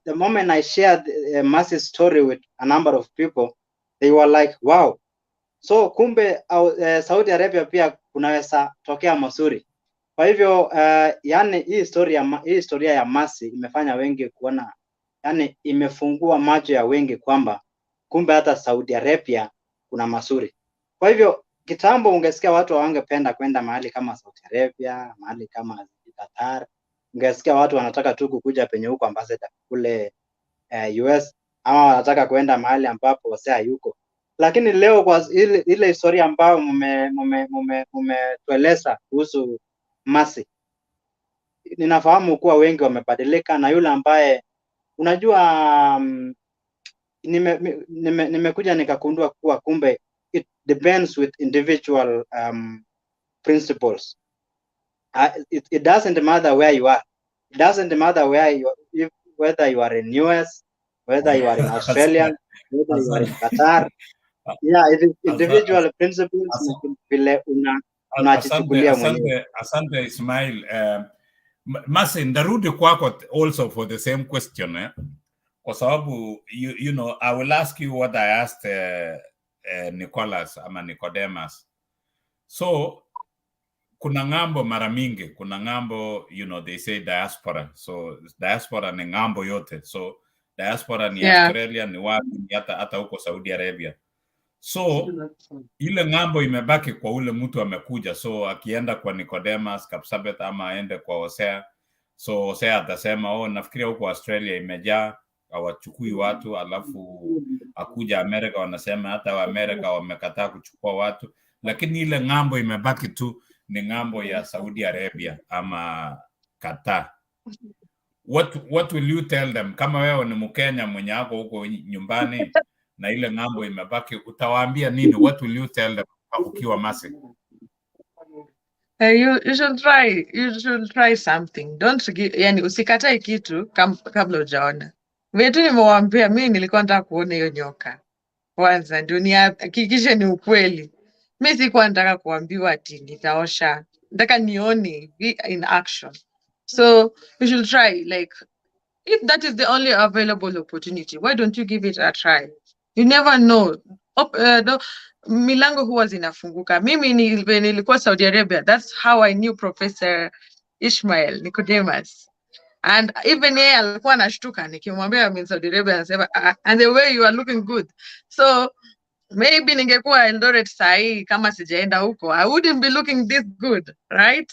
the moment I shared Mercy's story with a number of people, they were like, wow, so kumbe Saudi Arabia pia kunaweza tokea mazuri. Kwa hivyo yani hii historia ya Mercy imefanya wengi kuona, yani imefungua macho ya wengi kwamba kumbe hata Saudi Arabia kuna mazuri. Kwa hivyo kitambo ungesikia watu hawangependa kwenda mahali kama Saudi Arabia, mahali kama Qatar. Ungesikia watu wanataka tu kukuja penye huko ambassador kule US, ama wanataka kwenda mahali ambapo Osea yuko. Lakini leo kwa ile historia ambayo mmetueleza kuhusu Mercy, ninafahamu kuwa wengi wamebadilika, na yule ambaye unajua nimekuja nikakundua kuwa kumbe it depends with individual principles. It doesn't matter where you are. It doesn't matter whether you are in US, whether you are in Australia, whether you are in Qatar. Yeah, it is individual principles na vile unajichukulia mwenyewe. Asante Ismail. Masi, ndarudi kwako also for the same question. Kwa sababu, you know, I will ask you what I asked Nicholas ama Nicodemus. So, kuna ngambo mara mingi, kuna ngambo, you know, they say diaspora. So, diaspora ni ngambo yote. So, diaspora ni Australia, ni wapi, ni hata huko Saudi Arabia. So, ile ngambo imebaki kwa ule mtu amekuja. So, akienda kwa Nicodemus, Kapsabet ama aende kwa Hosea. So, Hosea atasema, nafikiria huko Australia imejaa, hawachukui watu, alafu akuja Amerika wanasema hata wa Amerika wamekataa kuchukua watu. Lakini ile ngambo imebaki tu ni ngambo ya Saudi Arabia ama Qatar. What will you tell them? Kama wewe ni Mkenya mwenye ako huko nyumbani na ile ngambo imebaki, utawaambia nini? What will you tell them ukiwa Masi? You should try something. Don't give, yani usikatae kitu kabla hujaona. Vitu nimewaambia, mimi nilikuwa nataka kuona hiyo nyoka kwanza ndio nihakikishe ni ukweli. Mimi sikuwa nataka kuambiwa ati nitaosha, nataka nione in action. So you should try, like, if that is the only available opportunity, why don't you give it a try? You never know. Milango huwa zinafunguka. Mimi nilikuwa Saudi Arabia. That's how I knew Professor Ishmael Nicodemus. And even yeye alikuwa anashtuka nikimwambia I'm in Saudi Arabia, anasema and the way you are looking good. So maybe ningekuwa Eldoret sahi kama sijaenda huko, I wouldn't be looking this good, right?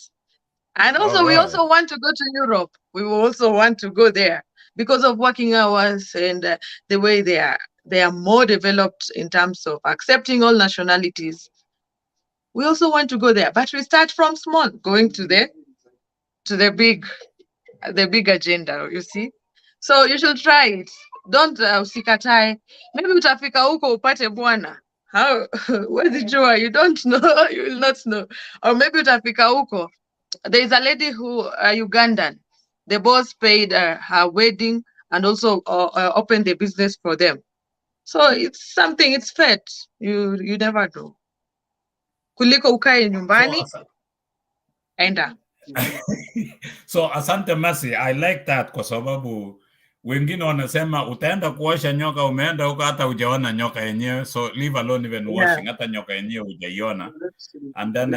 And also we also want to go to Europe. We will also want to go there because of working hours and the way they are more developed in terms of accepting all nationalities. We also want to go there, but we start from small, going to the big agenda, you see. So you should try it. Don't usikatae. Maybe utafika huko upate bwana. How? Where's the joy? You don't know. You will not know. Or maybe utafika huko. There is a lady who Ugandan. The boss paid her wedding and also opened the business for them. So it's something. It's fate. You never know. Kuliko ukae nyumbani. Enda. So asante Masi, I like that kwa sababu wengine wanasema utaenda kuosha nyoka, umeenda huko hata hujaona nyoka yenyewe, so leave alone even washing, hata nyoka yenyewe hujaiona. And then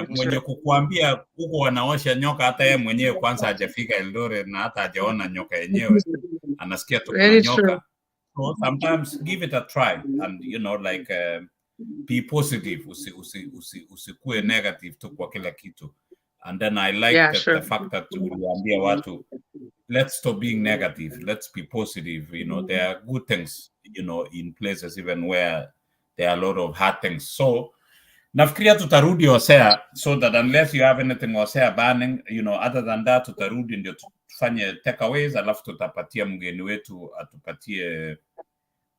mwenye kukuambia huko wanaosha nyoka hata yeye mwenyewe kwanza hajafika Eldoret na hata hajaona nyoka yenyewe, anasikia tu kuna nyoka. So sometimes give it a try and you know like be positive, usikue negative tu kwa kila kitu. And then I like the fact that uliambia watu, let's stop being negative, let's be positive. You know, there are good things, you know, in places even where there are a lot of hard things. So, nafikiria tutarudi Hosea, so that unless you have anything Hosea banning, you know, other than that, tutarudi ndio tufanye takeaways, alafu tutapatia mgeni wetu atupatie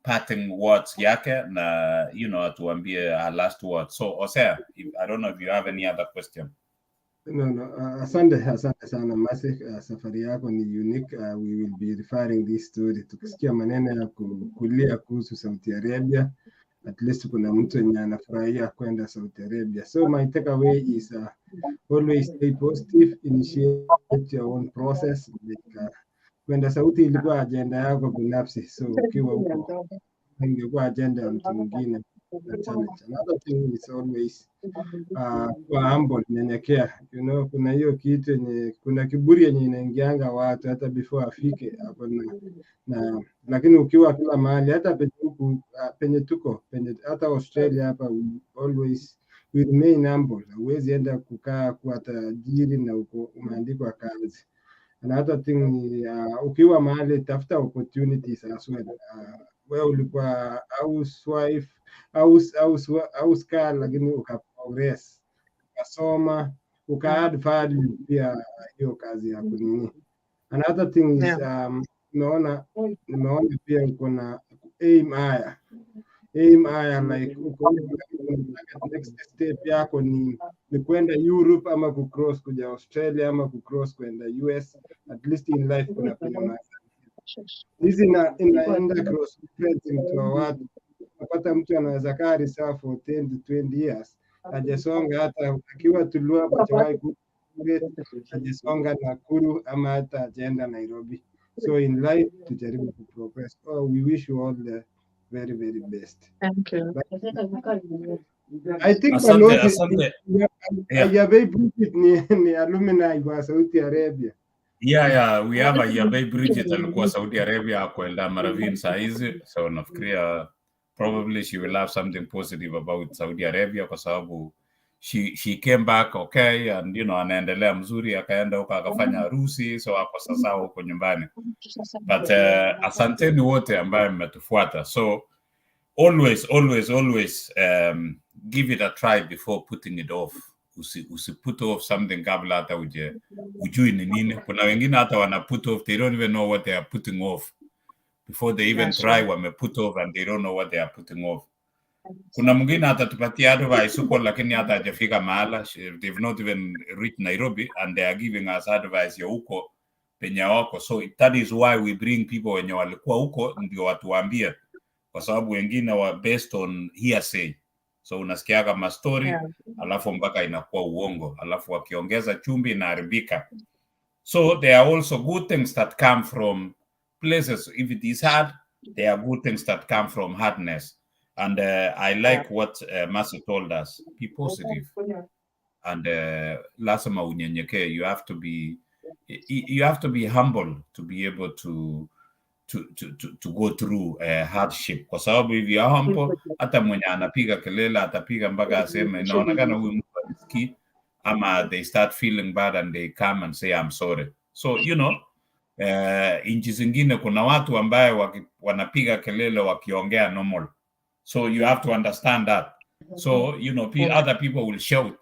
parting words yake na, you know, atuambie her last words. So, Hosea, I don't know if you have any other question. No, asante sana Masi, safari yako ni unique. We will be referring this story. Tukisikia maneno ya kulia kuhusu Saudi Arabia, at least kuna mtu yenye anafurahia kwenda Saudi Arabia. So my takeaway is always stay positive, initiate your own process. Kwenda Saudi ilikuwa agenda yako binafsi, so ukiwa huko ingekuwa agenda ya mtu mwingine. Another thing is always kwa humble, nyenyekea. You know, kuna hiyo kitu yenye, kuna kiburi yenye inaingianga watu hata before afike hapo na lakini ukiwa kila mahali, hata penye tuko hata Australia hapa, always we remain humble. Huwezi enda kukaa kwa tajiri na umeandikwa kazi. Another thing ni ukiwa mahali, tafuta opportunities as well. Wewe ulikuwa housewife house girl, lakini ukaprogress, ukasoma, uka-add value pia hiyo kazi ya kunini. Another thing is nimeona pia uko na aim higher, like uko next step yako ni kwenda Europe ama kucross kuja Australia ama kucross kwenda US. At least in life kuna penye hizi inaenda cross referencing kwa watu. Unapata mtu anaweza kaa reserve for 10 to 20 years hajasonga, hata akiwa Tulua hajawahi hajasonga Nakuru ama hata hajaenda Nairobi. So in life tujaribu ku progress. Oh, we wish you all the very very best. Thank you. I think Asante. Ayabei Bridget ni alumni wa Saudi Arabia. Yeah, we have Ayabei Bridget alikuwa Saudi Arabia kwenda Maravin saa hizi, so nafikiria probably she will have something positive about Saudi Arabia kwa sababu she came back okay, and you know anaendelea mzuri, akaenda huko akafanya harusi, so hapo sasa huko nyumbani. But asanteni wote ambaye mmetufuata. So always give it a try before putting it off. Usi put off something kabla hata ujui ni nini. Kuna wengine hata wana put off, they don't even know what they are putting off before they even try wame put off, and they don't know what they are putting off. Kuna mwingine hata tupatia advice huko lakini hata hajafika mahala, they've not even reached Nairobi and they are giving us advice ya huko penye wako. So that is why we bring people wenye walikuwa huko ndio watuambie, kwa sababu wengine wa based on hearsay. So unasikia kama story alafu mpaka inakuwa uongo, alafu wakiongeza chumvi inaharibika. So there are also good things that come from places. If it is hard, there are good things that come from hardness. And I like what Masi told us. Be positive. And lazima unyenyekee. You have to be humble to be able to go through hardship. Kwa sababu if you are humble, hata mwenye anapiga kelele atapiga mpaka aseme inaonekana huyu mtu anisikii, ama they start feeling bad and they come and say I'm sorry. So you know, inchi zingine kuna watu ambaye wanapiga kelele wakiongea normal. So you have to understand that. So you know, other people will shout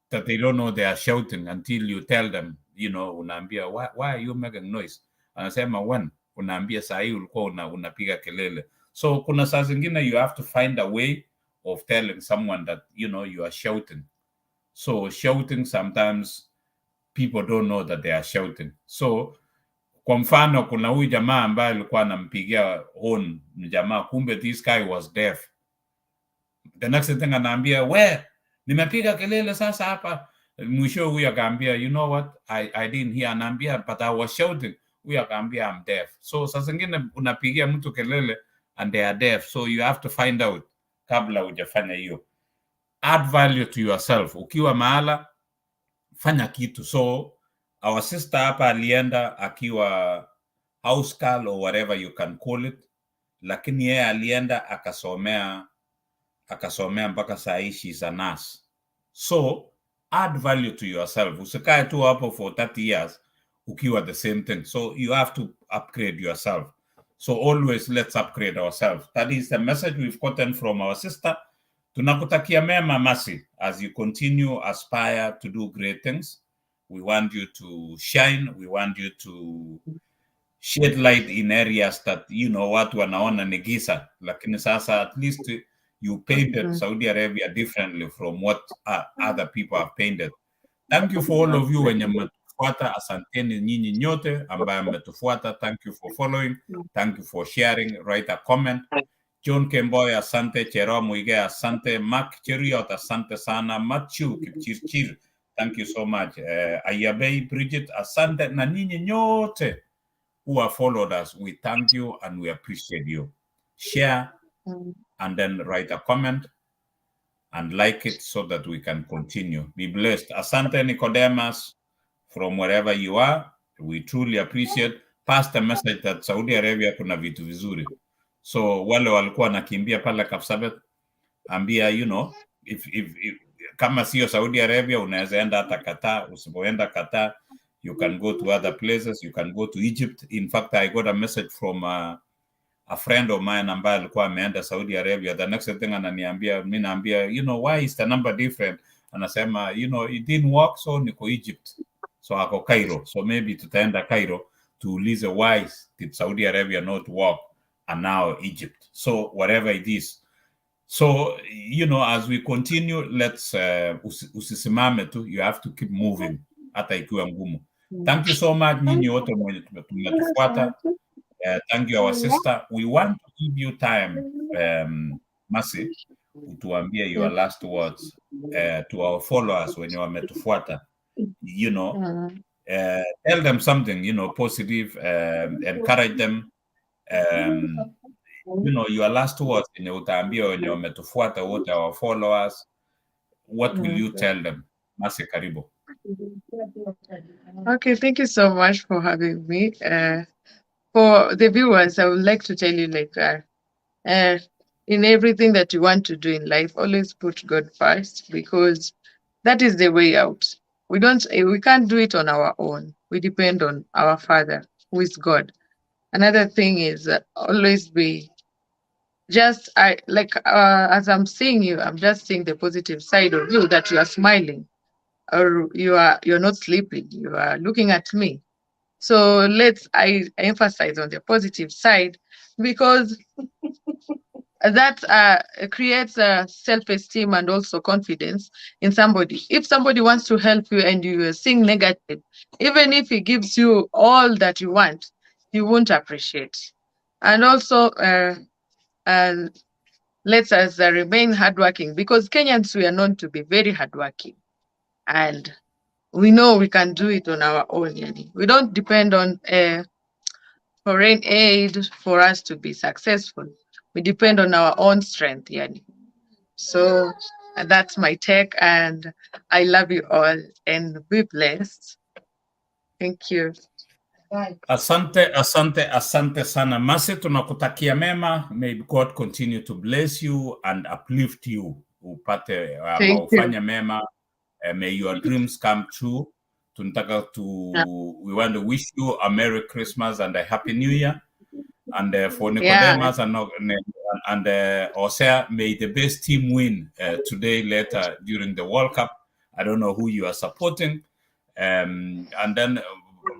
that they don't know they are shouting until you tell them, you know, unaambia why are you making noise? Anasema when unaambia saa hii ulikuwa unapiga kelele. So kuna saa zingine you have to find a way of telling someone that, you know, you are shouting. So shouting, sometimes people don't know that they are shouting. So kwa mfano kuna huyu jamaa ambaye alikuwa anampigia horn jamaa, kumbe this guy was deaf. The next thing anaambia, where nimepiga kelele sasa hapa. Mwisho huyu akaambia, you know what, I didn't hear. Anaambia, but I was shouting. Huyu akaambia, I'm deaf. So sasa zingine unapigia mtu kelele and they are deaf. So you have to find out kabla hujafanya hiyo. Add value to yourself. Ukiwa mahala, fanya kitu. So our sister hapa alienda akiwa house girl or whatever you can call it, lakini yeye alienda akasomea mpaka saa hii she's a nurse. So add value to yourself. Usikae tu hapo for 30 years ukiwa the same thing. So you have to upgrade yourself. So always let's upgrade ourselves. That is the message we've gotten from our sister. Tunakutakia mema Masi, as you continue aspire to do great things. We want you to shine. We want you to shed light in areas that, you know, watu wanaona ni giza. Lakini sasa at least you painted Saudi Arabia differently from what other people have painted. Thank you for all of you wenye mmetufuata. Asanteni nyinyi nyote ambaye mmetufuata. Thank you for following. Thank you for sharing. Write a comment. John Kemboy, asante. Chero Muige, asante. Mark Cheriot, asante sana. Machu Kipchirchir, thank you so much. Ayabei Bridget, asante. Na nyinyi nyote who have followed us, we thank you and we appreciate you. Share and then write a comment and like it so that we can continue. Be blessed. Asante Nicodemus, from wherever you are, we truly appreciate. Pass the message that Saudi Arabia kuna vitu vizuri. So wale walikuwa nakimbia pale Kapsabet, ambia, you know, if kama sio Saudi Arabia unaweza enda hata Qatar. Usipoenda Qatar, you can go to other places. You can go to Egypt. In fact, I got a message from a friend of mine ambaye alikuwa ameenda Saudi Arabia. The next thing ananiambia, mimi naambia, you know, why is the number different? Anasema, you know, it didn't work, so niko Egypt. So ako Cairo. So maybe tutaenda Cairo tuulize why did Saudi Arabia not work and now Egypt. So whatever it is. So, you know, as we continue, let's usisimame tu, you have to keep moving hata ikiwa ngumu. Thank you so much nyinyi wote mwenye tumetufuata. Thank you, our sister. We want to give you time, Mercy, utuambie your last words to our followers when you are metufuata. You know, tell them something, you know, positive, encourage them. You know, your last words in utaambia when you are metufuata, what our followers, what will you tell them? Mercy, karibu. Okay, thank you so much for having me. For the viewers, I would like to tell you, like, in everything that you want to do in life, always put God first, because that is the way out. We can't do it on our own. We depend on our Father, who is God. Another thing is always be just as I'm seeing you, I'm just seeing the positive side of you, that you are smiling, or you're not sleeping. You are looking at me. So I emphasize on the positive side, because that creates self-esteem and also confidence in somebody. If somebody wants to help you and you are seeing negative, even if he gives you all that you want, you won't appreciate. And also, let us remain hardworking, because Kenyans, we are known to be very hardworking. And we know we can do it on our own. Yani. We don't depend on foreign aid for us to be successful. We depend on our own strength. Yani. So that's my take, and I love you all, and be blessed. Thank you. Asante sana. Mercy, tunakutakia mema. May God continue to bless you and uplift you. Upate ufanya mema. May your dreams come true. We want to wish you a Merry Christmas and a Happy New Year. And for Nicodemus and Osea, may the best team win today, later during the World Cup. I don't know who you are supporting. And then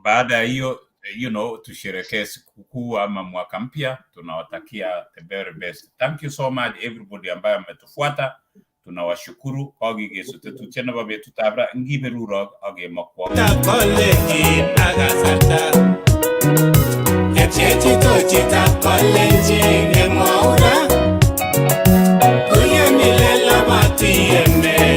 baada ya hiyo, you know, tusherekee sikukuu ama mwaka mpya. Tunawatakia the very best. Thank you so much everybody ambaye ametufuata. Tunawashukuru ogige sutetu chena babe tutabra ngibe rurog oge makwa Kalenjin agasata Nee Chitab Kalenjin emwaura Kuya nilela bati eme